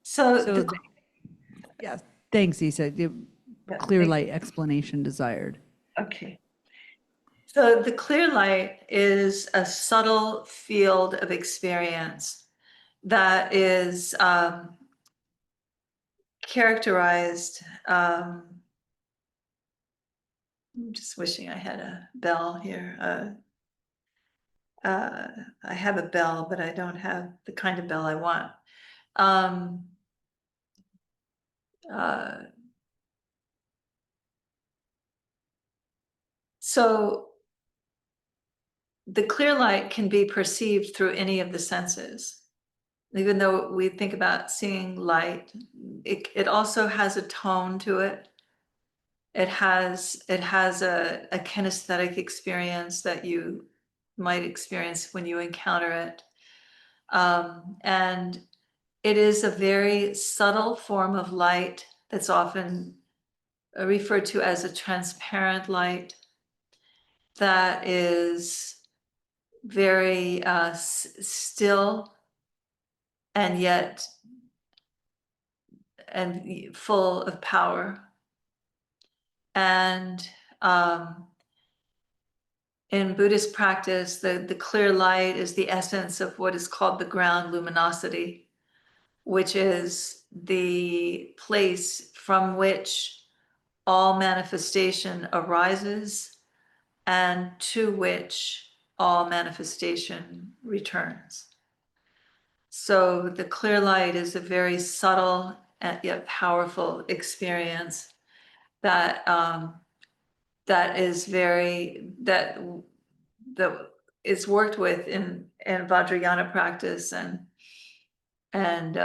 So, Yeah, thanks, Isa. Clear light explanation desired. okay. So the clear light is a subtle field of experience that is characterized. I'm just wishing I had a bell here. I have a bell, but I don't have the kind of bell I want. So the clear light can be perceived through any of the senses. Even though we think about seeing light, it also has a tone to it. It has a kinesthetic experience that you might experience when you encounter it. And it is a very subtle form of light that's often referred to as a transparent light that is very still and yet and full of power. And in Buddhist practice, the clear light is the essence of what is called the ground luminosity, which is the place from which all manifestation arises and to which all manifestation returns. So the clear light is a very subtle and yet powerful experience that that is very that is worked with in Vajrayana practice, and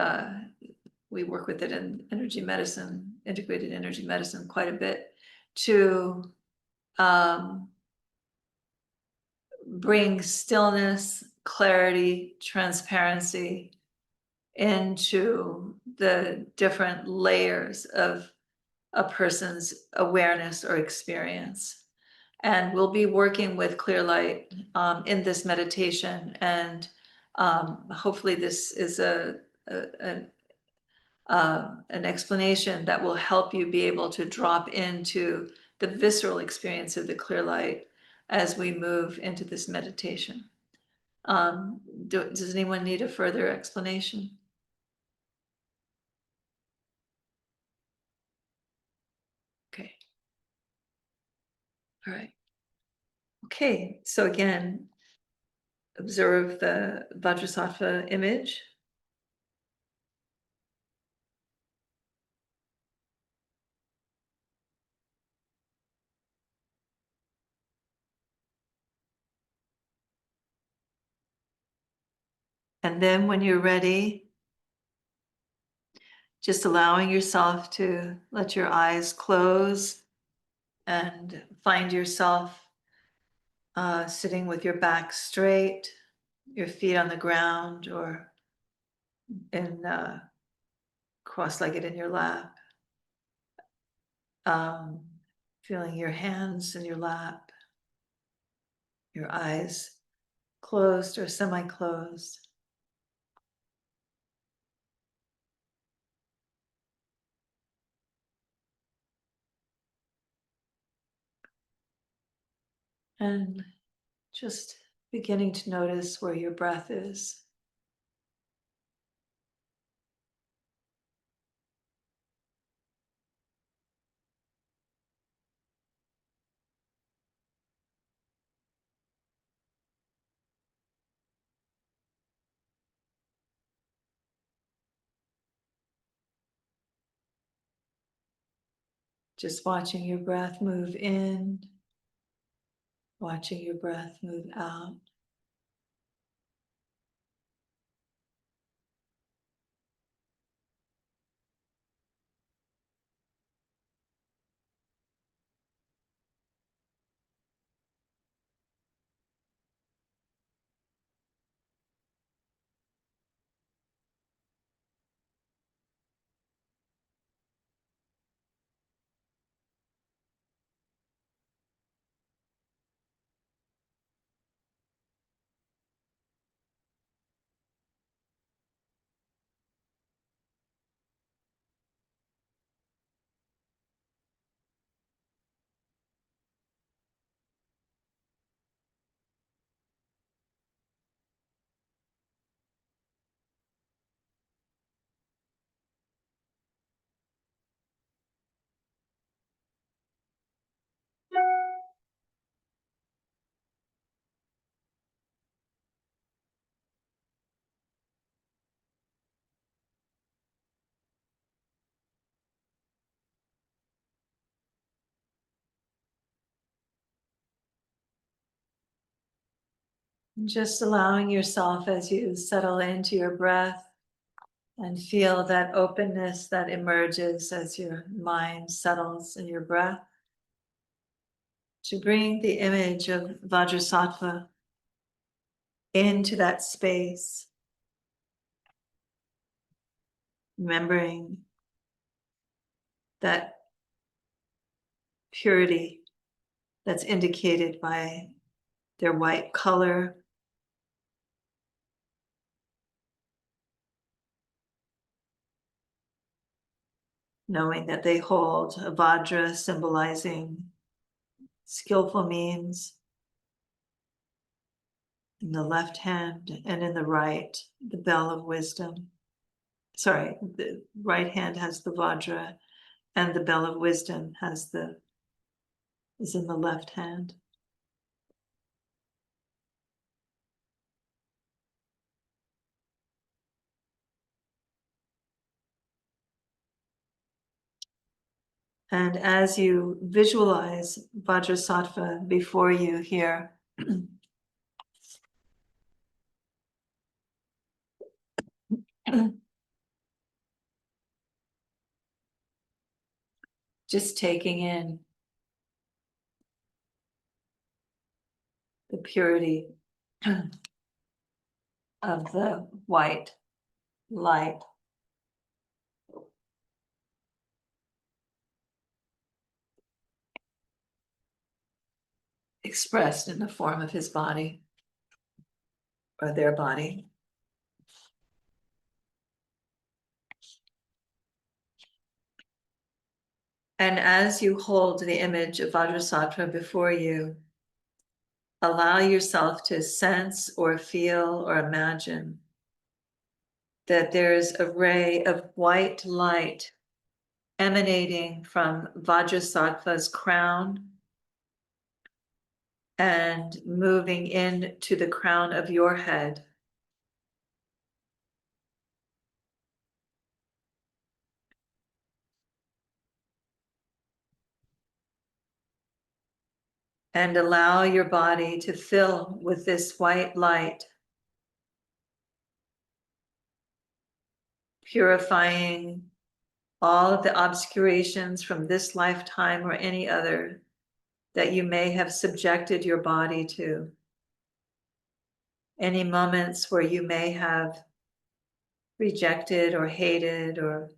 we work with it in energy medicine, integrated energy medicine, quite a bit to bring stillness, clarity, transparency into the different layers of a person's awareness or experience. And we'll be working with clear light in this meditation, and hopefully this is an explanation that will help you be able to drop into the visceral experience of the clear light as we move into this meditation. Does anyone need a further explanation? Okay. All right. Okay, so again, observe the Vajrasattva image. And then when you're ready, just allowing yourself to let your eyes close and find yourself sitting with your back straight, your feet on the ground, or in cross-legged in your lap. Feeling your hands in your lap, your eyes closed or semi-closed. And just beginning to notice where your breath is. Just watching your breath move in, watching your breath move out. Just allowing yourself as you settle into your breath and feel that openness that emerges as your mind settles in your breath. to bring the image of Vajrasattva into that space, remembering that purity that's indicated by their white color, knowing that they hold a Vajra symbolizing skillful means in the left hand, and in the right, the bell of wisdom. Sorry, the right hand has the Vajra, and the bell of wisdom is in the left hand. And as you visualize Vajrasattva before you here, just taking in the purity of the white light. Expressed in the form of his body or their body. And as you hold the image of Vajrasattva before you, allow yourself to sense or feel or imagine that there's a ray of white light emanating from Vajrasattva's crown and moving into the crown of your head. And allow your body to fill with this white light, purifying all of the obscurations from this lifetime or any other that you may have subjected your body to. Any moments where you may have rejected or hated or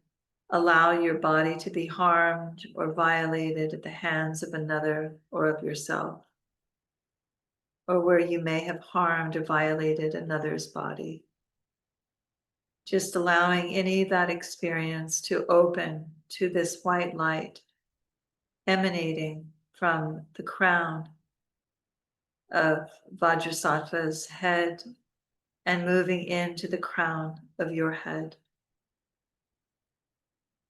allow your body to be harmed or violated at the hands of another or of yourself, or where you may have harmed or violated another's body. Just allowing any of that experience to open to this white light emanating from the crown of Vajrasattva's head and moving into the crown of your head.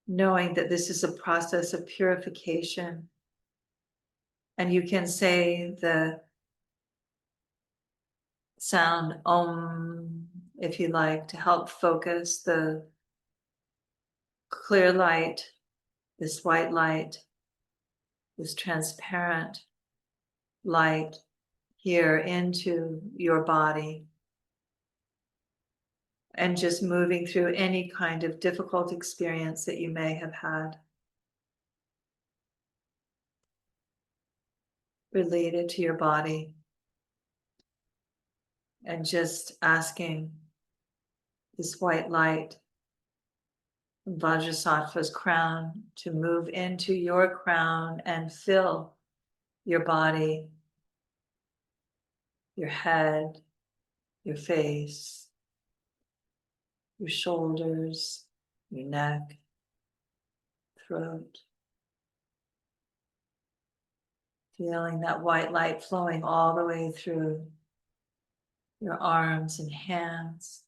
Knowing that this is a process of purification. And you can say the sound Om, if you like, to help focus the clear light, this white light, this transparent light here into your body. And just moving through any kind of difficult experience that you may have had related to your body. And just asking this white light, Vajrasattva's crown, to move into your crown and fill your body, your head, your face, your shoulders, your neck, throat. Feeling that white light flowing all the way through your arms and hands,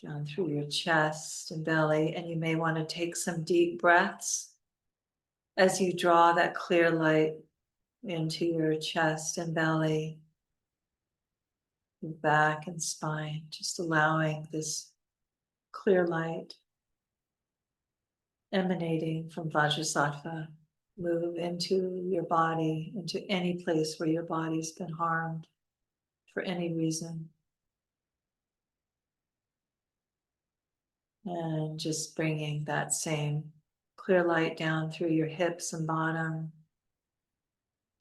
down through your chest and belly. And you may want to take some deep breaths as you draw that clear light into your chest and belly, your back and spine, just allowing this clear light emanating from Vajrasattva move into your body, into any place where your body's been harmed for any reason. And just bringing that same clear light down through your hips and bottom,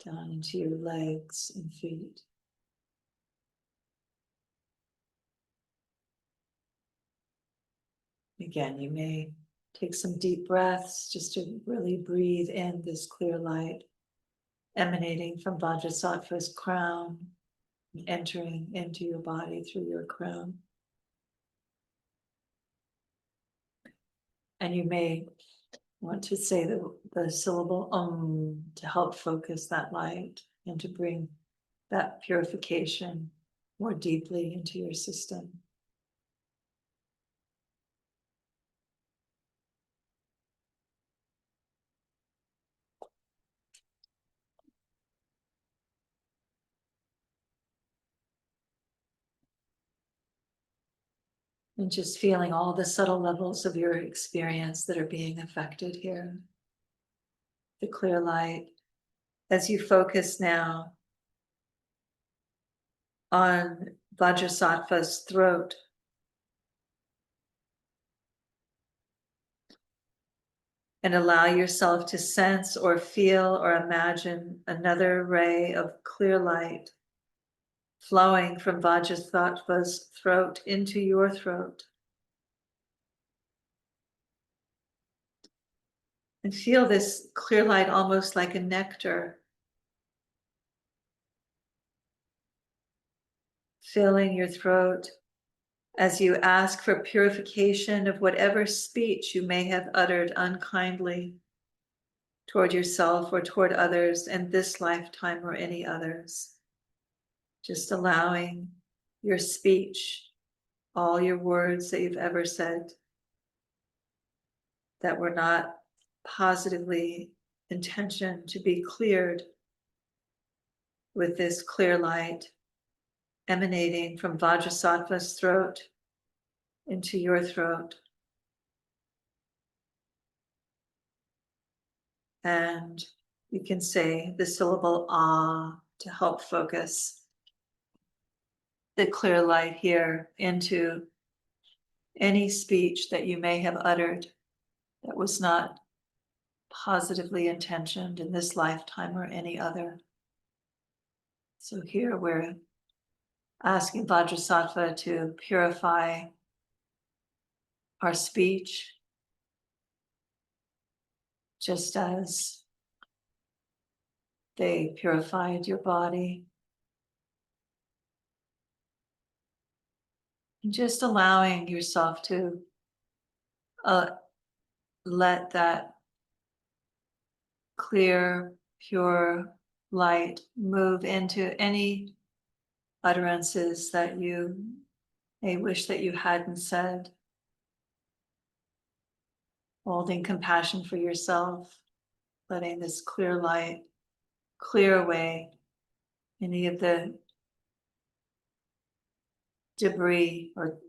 down into your legs and feet. Again, you may take some deep breaths just to really breathe in this clear light emanating from Vajrasattva's crown, and entering into your body through your crown. And you may want to say the syllable to help focus that light and to bring that purification more deeply into your system. And just feeling all the subtle levels of your experience that are being affected here. The clear light. As you focus now on Vajrasattva's throat, and allow yourself to sense or feel or imagine another ray of clear light flowing from Vajrasattva's throat into your throat. And feel this clear light almost like a nectar, filling your throat as you ask for purification of whatever speech you may have uttered unkindly toward yourself or toward others in this lifetime or any others. Just allowing your speech, all your words that you've ever said that were not positively intentioned, to be cleared with this clear light emanating from Vajrasattva's throat into your throat. And you can say the syllable ah to help focus the clear light here into any speech that you may have uttered that was not positively intentioned in this lifetime or any other. So here we're asking Vajrasattva to purify our speech, just as they purified your body. And just allowing yourself to let that clear, pure light move into any utterances that you may wish that you hadn't said. Holding compassion for yourself, letting this clear light clear away any of the debris or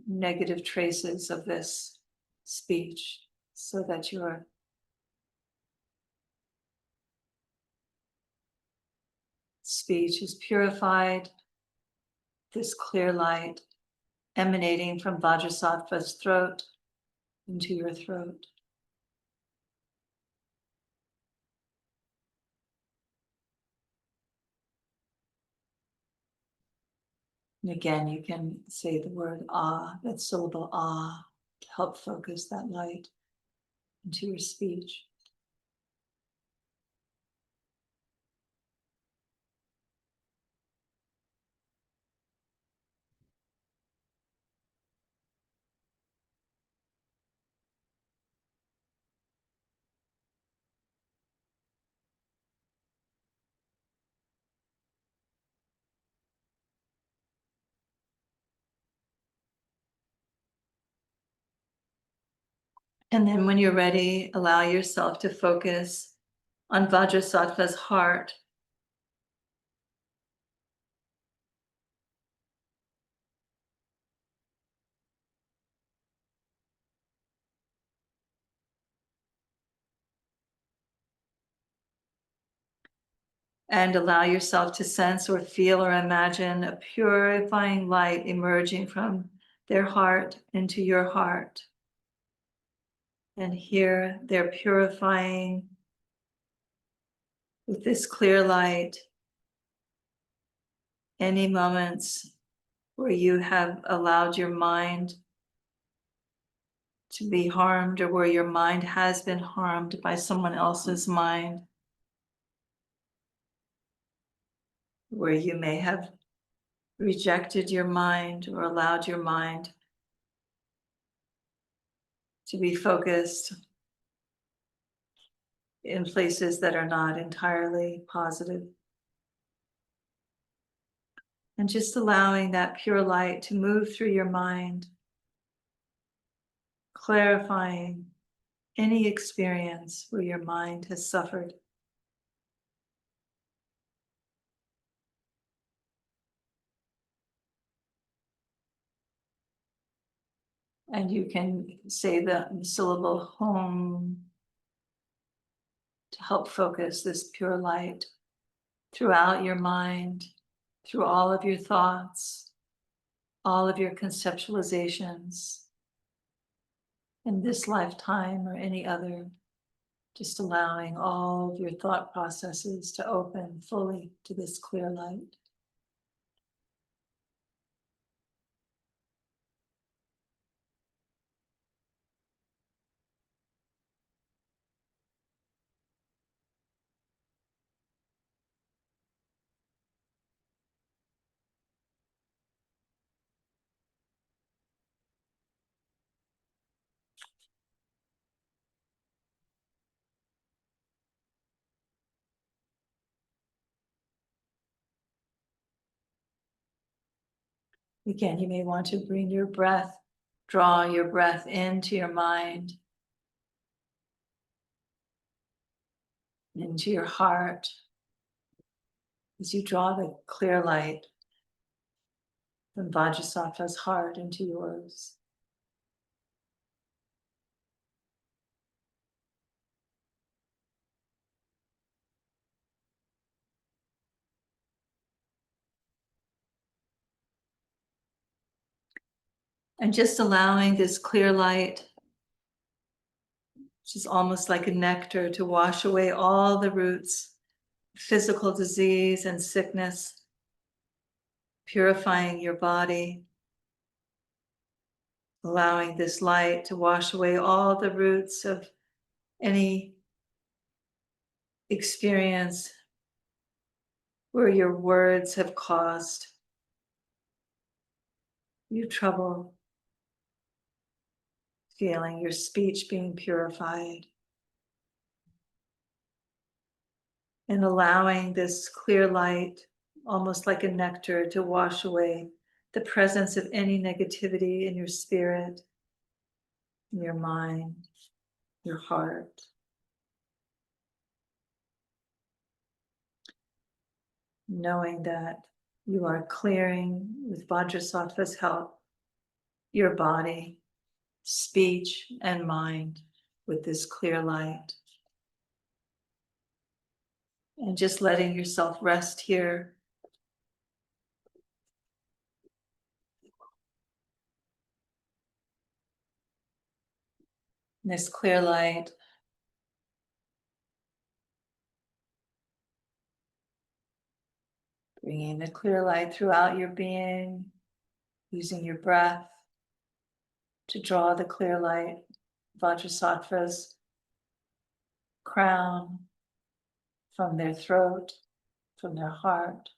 negative traces of this speech, so that your speech is purified. This clear light emanating from Vajrasattva's throat into your throat. And again, you can say the word ah, that syllable ah, to help focus that light into your speech. And then when you're ready, allow yourself to focus on Vajrasattva's heart. And allow yourself to sense or feel or imagine a purifying light emerging from their heart into your heart. And here they're purifying with this clear light any moments where you have allowed your mind to be harmed, or where your mind has been harmed by someone else's mind, where you may have rejected your mind or allowed your mind to be focused in places that are not entirely positive. And just allowing that pure light to move through your mind, clarifying any experience where your mind has suffered. And you can say the syllable home to help focus this pure light throughout your mind, through all of your thoughts, all of your conceptualizations in this lifetime or any other, just allowing all of your thought processes to open fully to this clear light. Again, you may want to bring your breath, draw your breath into your mind, into your heart, as you draw the clear light from Vajrasattva's heart into yours. And just allowing this clear light, which is almost like a nectar, to wash away all the roots of physical disease and sickness, purifying your body, allowing this light to wash away all the roots of any experience where your words have caused you trouble, feeling your speech being purified, and allowing this clear light, almost like a nectar, to wash away the presence of any negativity in your spirit, in your mind, your heart. Knowing that you are clearing, with Vajrasattva's help, your body, speech, and mind with this clear light. And just letting yourself rest here. In this clear light. Bringing the clear light throughout your being, using your breath to draw the clear light, Vajrasattva's crown, from their throat, from their heart.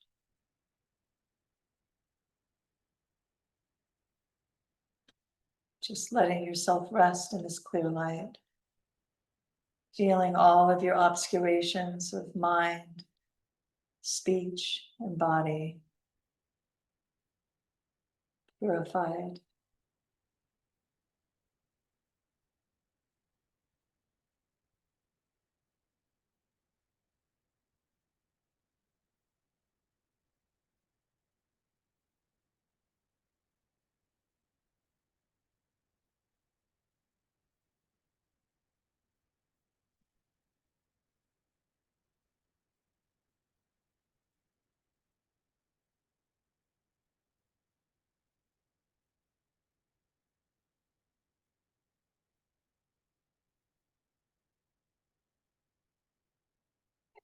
Just letting yourself rest in this clear light. Feeling all of your obscurations of mind, speech, and body purified.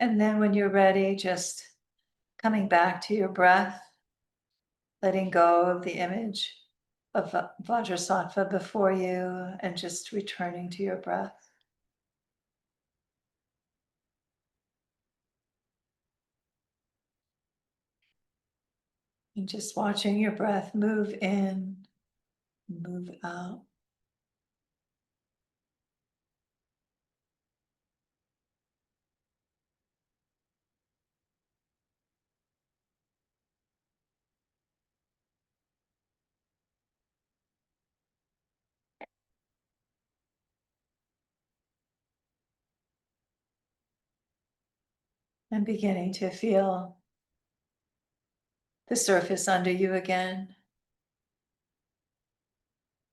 And then when you're ready, just coming back to your breath, letting go of the image of Vajrasattva before you and just returning to your breath. And just watching your breath move in, move out. And beginning to feel the surface under you again.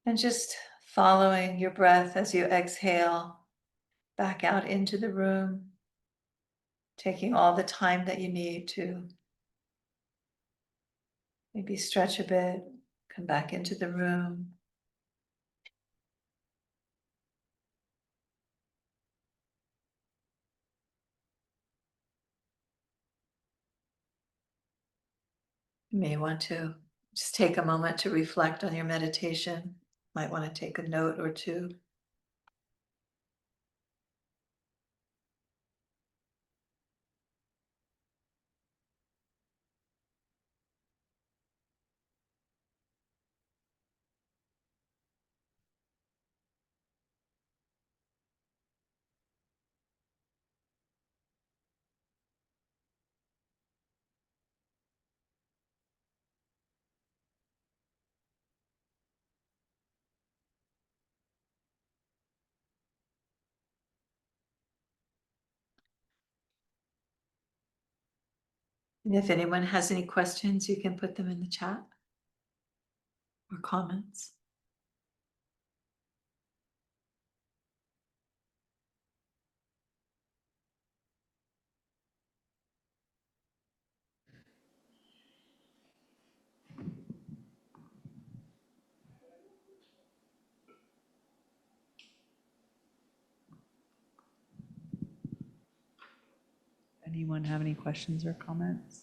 And just following your breath as you exhale back out into the room, taking all the time that you need to maybe stretch a bit, come back into the room. You may want to just take a moment to reflect on your meditation. Might want to take a note or two. And if anyone has any questions, you can put them in the chat or comments. Anyone have any questions or comments?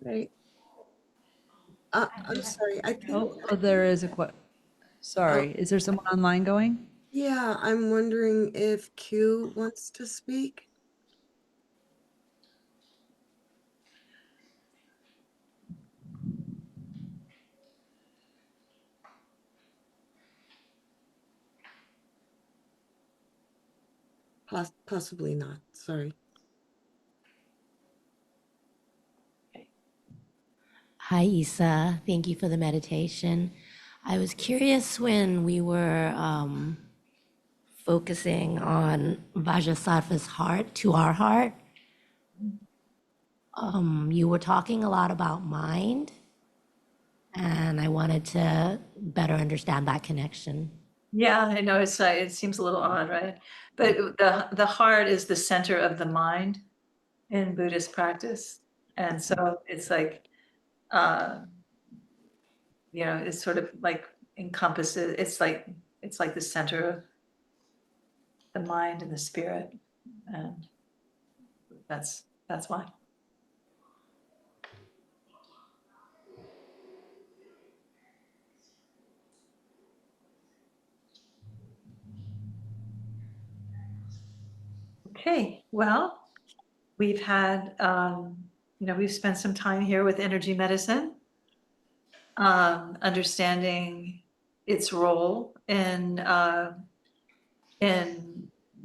Right. I'm sorry. I think, Oh, there is a sorry, is there someone online going? yeah, I'm wondering if Q wants to speak. Possibly not. Sorry. Hi, Isa. Thank you for the meditation. I was curious when we were focusing on Vajrasattva's heart to our heart. You were talking a lot about mind, and I wanted to better understand that connection. Yeah, I know it seems a little odd, right? But the heart is the center of the mind in Buddhist practice. And so it's like it's sort of like encompasses, it's like the center of the mind and the spirit. And that's why. Okay, well, we've had we've spent some time here with energy medicine, understanding its role in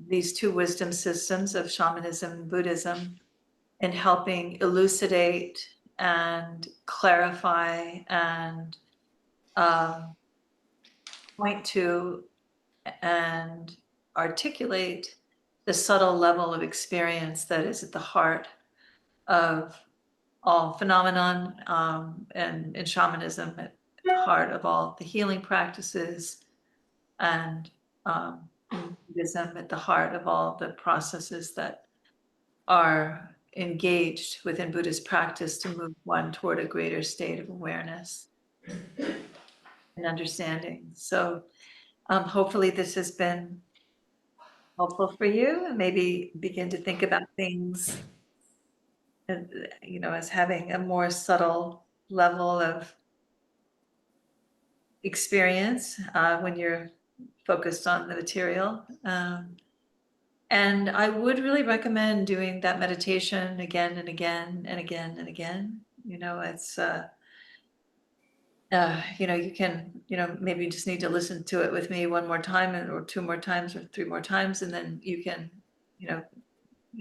these two wisdom systems of shamanism and Buddhism, in helping elucidate and clarify and point to and articulate the subtle level of experience that is at the heart of all phenomenon, and in shamanism, at the heart of all the healing practices, and in Buddhism, at the heart of all the processes that are engaged within Buddhist practice to move one toward a greater state of awareness. and understanding. So hopefully this has been helpful for you, and maybe begin to think about things, as having a more subtle level of experience when you're focused on the material. And I would really recommend doing that meditation again and again and again and again. It's you can, maybe you just need to listen to it with me one more time, or two more times, or three more times, and then you can, you know,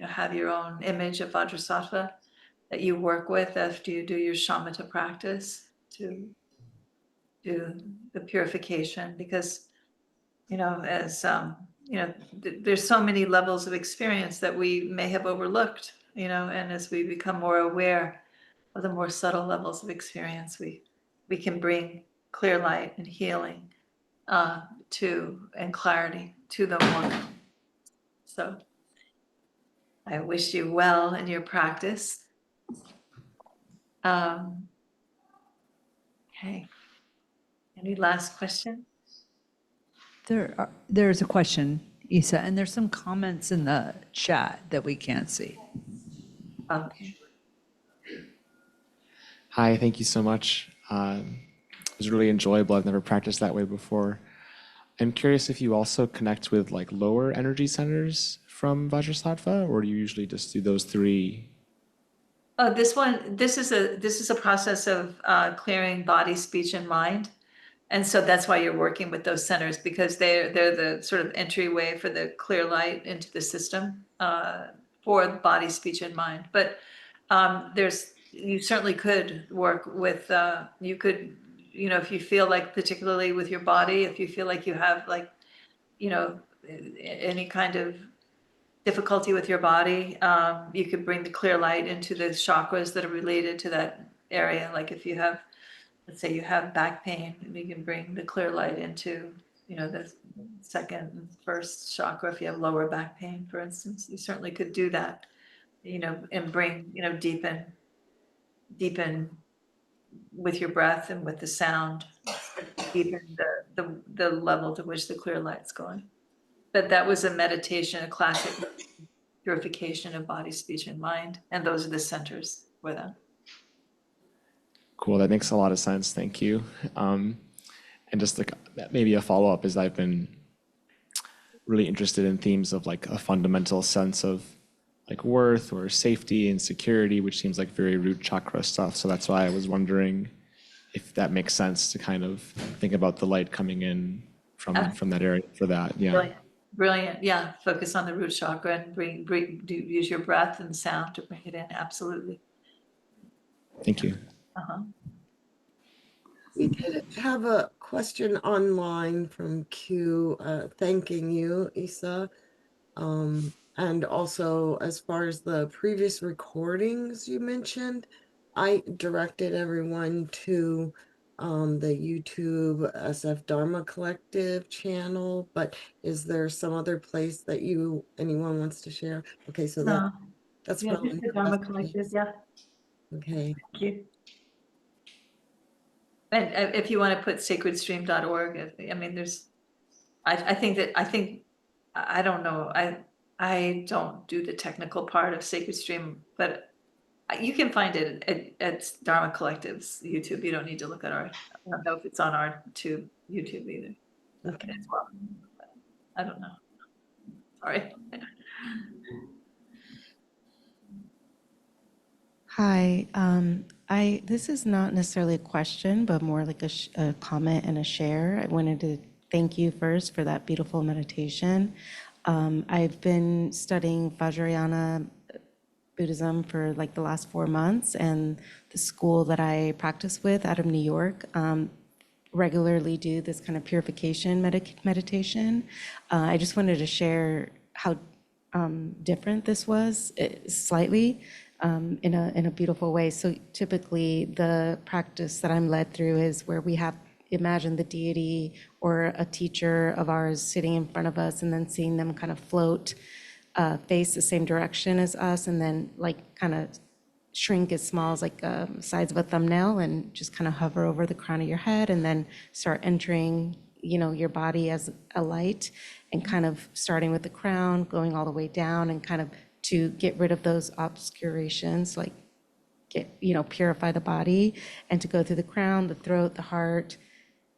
have your own image of Vajrasattva that you work with after you do your shamatha practice to do the purification. Because, as there's so many levels of experience that we may have overlooked, and as we become more aware of the more subtle levels of experience, we can bring clear light and healing and clarity to the one. So I wish you well in your practice. Okay. Any last question? There's a question, Isa, and there's some comments in the chat that we can't see. Okay. Hi, thank you so much. It was really enjoyable. I've never practiced that way before. I'm curious if you also connect with like lower energy centers from Vajrasattva, or do you usually just do those three? Oh, this is a process of clearing body, speech, and mind. And so that's why you're working with those centers, because they're the sort of entryway for the clear light into the system for body, speech, and mind. But you certainly could work with, you could, if you feel like, particularly with your body, if you feel like you have like, any kind of difficulty with your body, you could bring the clear light into the chakras that are related to that area. Like if you have, let's say you have back pain, you can bring the clear light into, the second and first chakra. If you have lower back pain, for instance, you certainly could do that, and bring, deepen with your breath and with the sound, deepen the level to which the clear light's going. But that was a meditation, a classic purification of body, speech, and mind, and those are the centers for them. Cool, that makes a lot of sense. Thank you. And just like maybe a follow-up is I've been really interested in themes of like a fundamental sense of like worth or safety and security, which seems like very root chakra stuff. So that's why I was wondering if that makes sense to kind of think about the light coming in from that area for that. Yeah. Brilliant. Yeah. Focus on the root chakra and use your breath and sound to bring it in. Absolutely. Thank you. We did have a question online from Q, thanking you, Isa. And also, as far as the previous recordings you mentioned, I directed everyone to the YouTube SF Dharma Collective channel, but is there some other place that anyone wants to share? Okay, so that's yeah, probably the Dharma Collective. Yeah. Okay. Thank you. And if you want to put sacredstream.org, I mean, I don't know. I don't do the technical part of Sacred Stream, but you can find it at Dharma Collective's YouTube. You don't need to look at I don't know if it's on our YouTube either. Okay. As well. I don't know. Sorry. Hi, this is not necessarily a question, but more like a comment and a share. I wanted to thank you first for that beautiful meditation. I've been studying Vajrayana Buddhism for like the last 4 months, and the school that I practice with out of New York regularly do this kind of purification meditation. I just wanted to share how different this was slightly. In a beautiful way. So typically the practice that I'm led through is where we imagine the deity or a teacher of ours sitting in front of us, and then seeing them kind of float, face the same direction as us, and then like kind of shrink as small as like size of a thumbnail and just kind of hover over the crown of your head and then start entering, your body as a light and kind of starting with the crown, going all the way down and kind of to get rid of those obscurations, like purify the body and to go through the crown, the throat, the heart.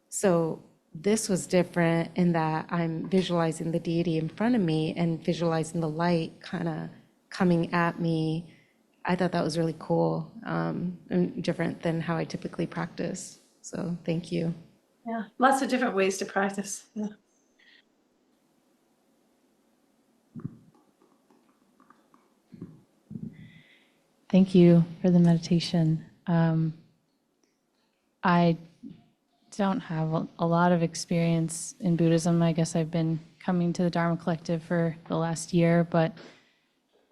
So this was different in that I'm visualizing the deity in front of me and visualizing the light kind of coming at me. I thought that was really cool and different than how I typically practice. So thank you. Yeah, lots of different ways to practice. Yeah. Thank you for the meditation. I don't have a lot of experience in Buddhism. I guess I've been coming to the Dharma Collective for the last year, but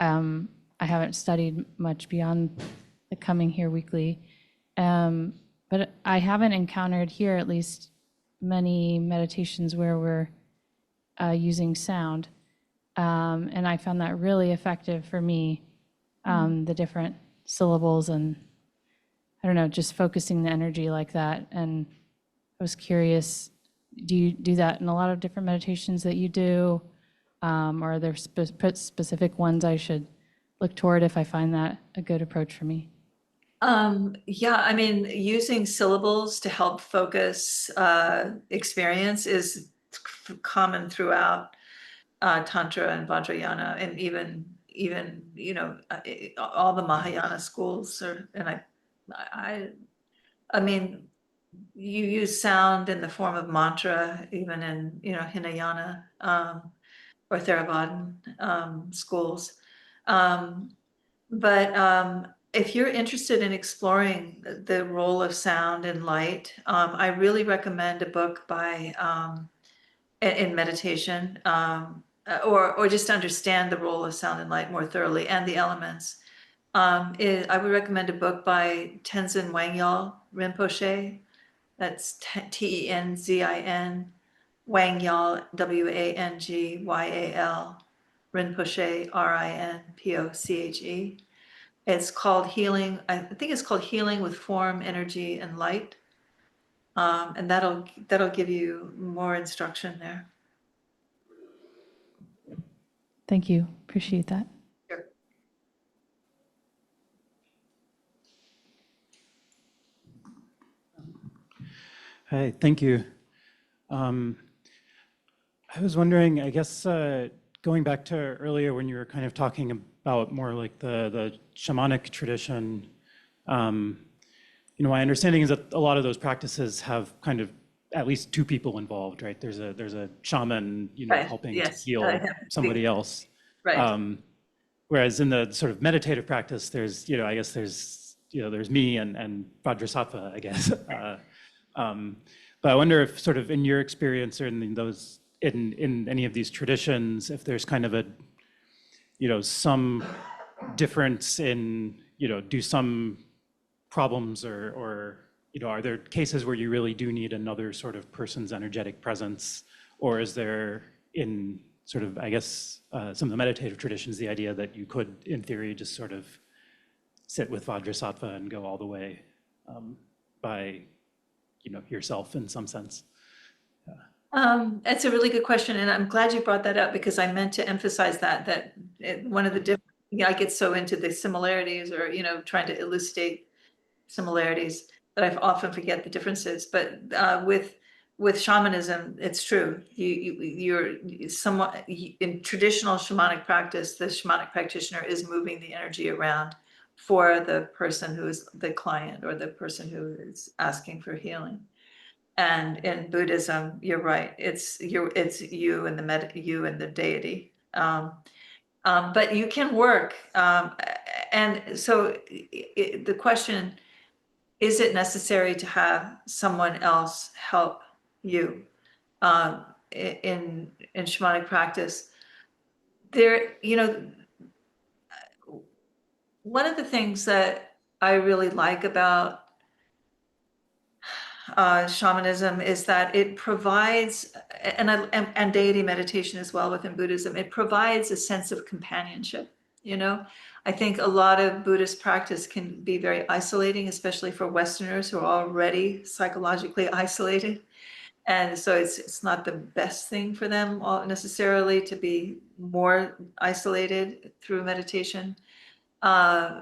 I haven't studied much beyond the coming here weekly. But I haven't encountered here, at least, many meditations where we're using sound. And I found that really effective for me, the different syllables and, I don't know, just focusing the energy like that. And I was curious, do you do that in a lot of different meditations that you do? Or are there specific ones I should look toward if I find that a good approach for me? Yeah, I mean, using syllables to help focus experience is common throughout Tantra and Vajrayana, and even all the Mahayana schools. I mean, you use sound in the form of mantra, even in Hinayana or Theravadan schools. But if you're interested in exploring the role of sound and light, I really recommend a book by in meditation, or just to understand the role of sound and light more thoroughly and the elements. I would recommend a book by Tenzin Wangyal Rinpoche. That's Tenzin Wangyal, Wangyal, Rinpoche, Rinpoche. It's called Healing. I think it's called Healing with Form, Energy, and Light. And that'll give you more instruction there. Thank you. Appreciate that. Sure. Hi, thank you. I was wondering, I guess, going back to earlier when you were kind of talking about more like the shamanic tradition, my understanding is that a lot of those practices have kind of at least two people involved, right? There's a shaman, Right, helping yes, to heal somebody else. Right. Whereas in the sort of meditative practice, there's, I guess there's me and Vajrasattva, I guess. But I wonder if sort of in your experience or in those, in any of these traditions, if there's kind of a, some difference in, do some problems or are there cases where you really do need another sort of person's energetic presence? Or is there in sort of, I guess, some of the meditative traditions, the idea that you could, in theory, just sort of sit with Vajrasattva and go all the way by, yourself in some sense? It's a really good question, and I'm glad you brought that up because I meant to emphasize one of the different, I get so into the similarities or, trying to elucidate similarities that I often forget the differences. But with shamanism, it's true. You're somewhat in traditional shamanic practice, the shamanic practitioner is moving the energy around for the person who is the client or the person who is asking for healing. And in Buddhism, you're right. It's you and the deity. But you can work. And so the question, is it necessary to have someone else help you in shamanic practice? One of the things that I really like about shamanism is that it provides, and deity meditation as well within Buddhism, it provides a sense of companionship. you know? I think a lot of Buddhist practice can be very isolating, especially for Westerners who are already psychologically isolated. And so it's not the best thing for them necessarily to be more isolated through meditation. Uh,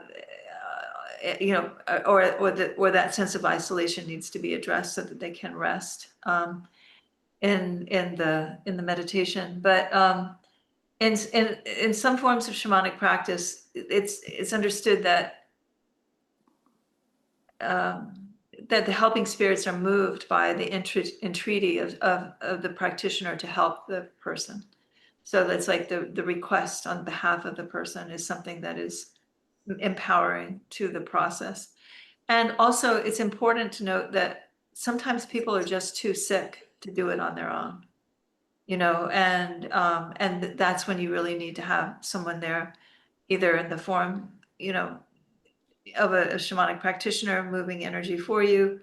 you know, or that sense of isolation needs to be addressed so that they can rest in the meditation. But in some forms of shamanic practice, it's understood that um, that the helping spirits are moved by the entreaty of the practitioner to help the person. So that's like the request on behalf of the person is something that is empowering to the process. And also, it's important to note that sometimes people are just too sick to do it on their own, you know, and that's when you really need to have someone there, either in the form, you know, of a shamanic practitioner moving energy for you,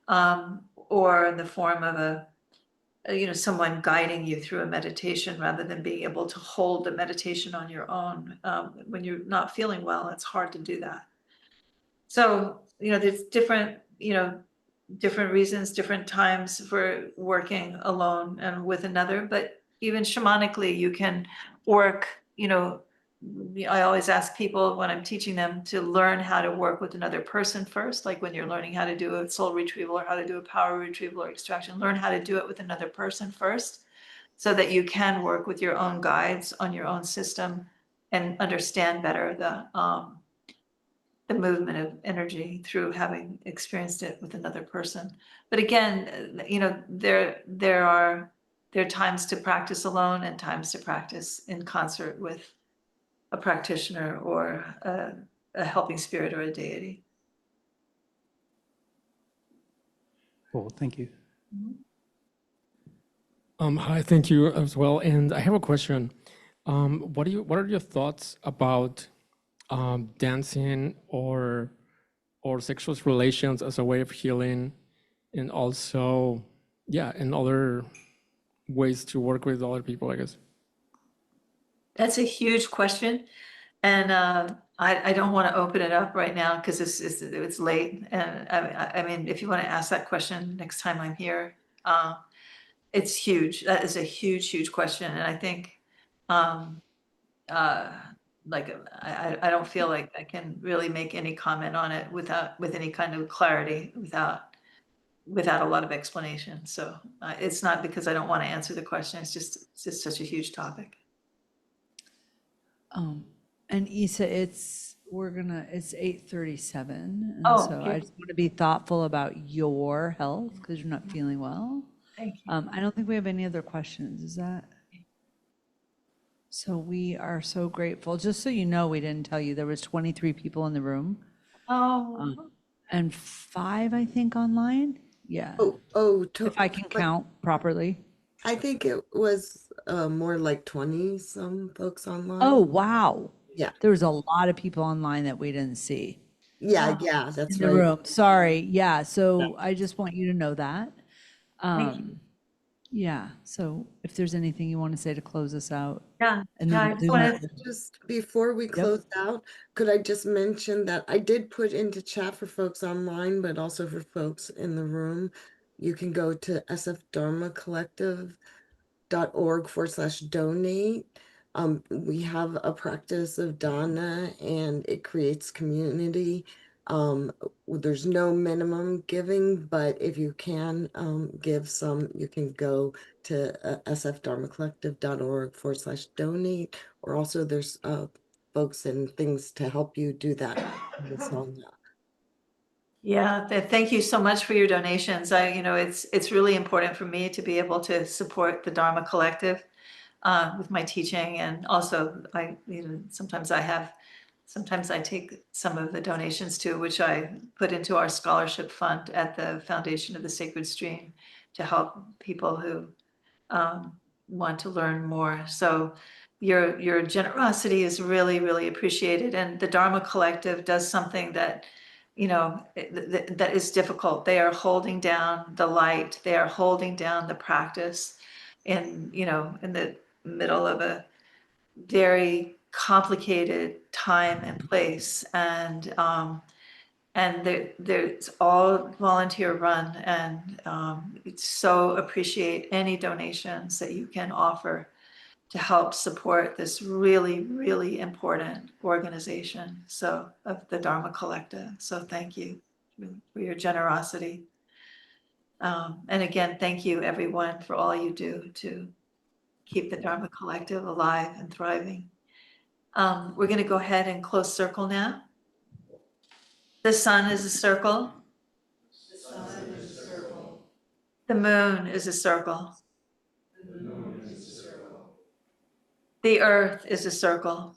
or in the form of you know, someone guiding you through a meditation rather than being able to hold the meditation on your own. When you're not feeling well, it's hard to do that. So, you know, there's different, you know, different reasons, different times for working alone and with another, but even shamanically, you can work, you know, I always ask people when I'm teaching them to learn how to work with another person first, like when you're learning how to do a soul retrieval or how to do a power retrieval or extraction, learn how to do it with another person first so that you can work with your own guides on your own system and understand better the movement of energy through having experienced it with another person. But again, you know, there are times to practice alone and times to practice in concert with a practitioner or a helping spirit or a deity. Cool, thank you. Hi, thank you as well. And I have a question. What are your thoughts about dancing or sexual relations as a way of healing, and also, yeah, and other ways to work with other people, I guess? That's a huge question. And I don't want to open it up right now because it's late. And I mean, if you want to ask that question next time I'm here, it's huge. That is a huge, huge question. And I think um, uh, like I don't feel like I can really make any comment on it with any kind of clarity without a lot of explanation. So it's not because I don't want to answer the question. It's just such a huge topic. And Issa, it's 8:37, and Oh, so okay. I just want to be thoughtful about your health because you're not feeling well. Thank you. I don't think we have any other questions, is that? So we are so grateful. Just so you know, we didn't tell you, there was 23 people in the room Oh, and 5, I think, online. Yeah, if I can but count properly. I think it was more like 20 some folks online. Oh, wow. Yeah. There was a lot of people online that we didn't see Yeah, wow. that's in the right. room. Sorry. Yeah, so I just want you to know that. Thank you. Yeah, so if there's anything you want to say to close us out, Yeah, and yeah, then I we'll just do wanted my, Just before we yep, close out, could I just mention that I did put into chat for folks online, but also for folks in the room, you can go to sfdharmacollective.org/donate. We have a practice of dana and it creates community. There's no minimum giving, but if you can give some, you can go to sfdharmacollective.org/donate, or also there's folks and things to help you do that. Yeah, thank you so much for your donations. You know, it's really important for me to be able to support the Dharma Collective with my teaching, and also you know, sometimes I take some of the donations too, which I put into our scholarship fund at the Foundation of the Sacred Stream to help people who want to learn more. So your generosity is really, really appreciated. And the Dharma Collective does something that, you know, that is difficult. They are holding down the light. They are holding down the practice in, you know, in the middle of a very complicated time and place, and there's all volunteer run, and so appreciate any donations that you can offer to help support this really, really important organization, so of the Dharma Collective. So thank you for your generosity. And again, thank you everyone for all you do to keep the Dharma Collective alive and thriving. We're going to go ahead and close circle now. The sun is a circle. The moon is a circle. The earth is a circle.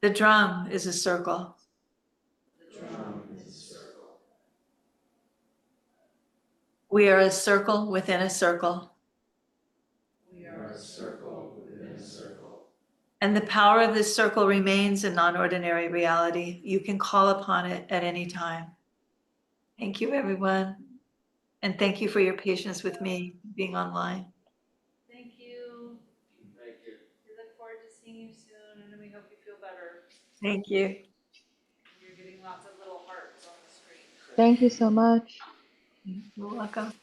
The drum is a circle. We are a circle within a circle. And the power of this circle remains a non-ordinary reality. You can call upon it at any time. Thank you, everyone. And thank you for your patience with me being online. Thank you. Thank you. We look forward to seeing you soon, and we hope you feel better. Thank you. You're getting lots of little hearts on the screen. Thank you so much. You're welcome.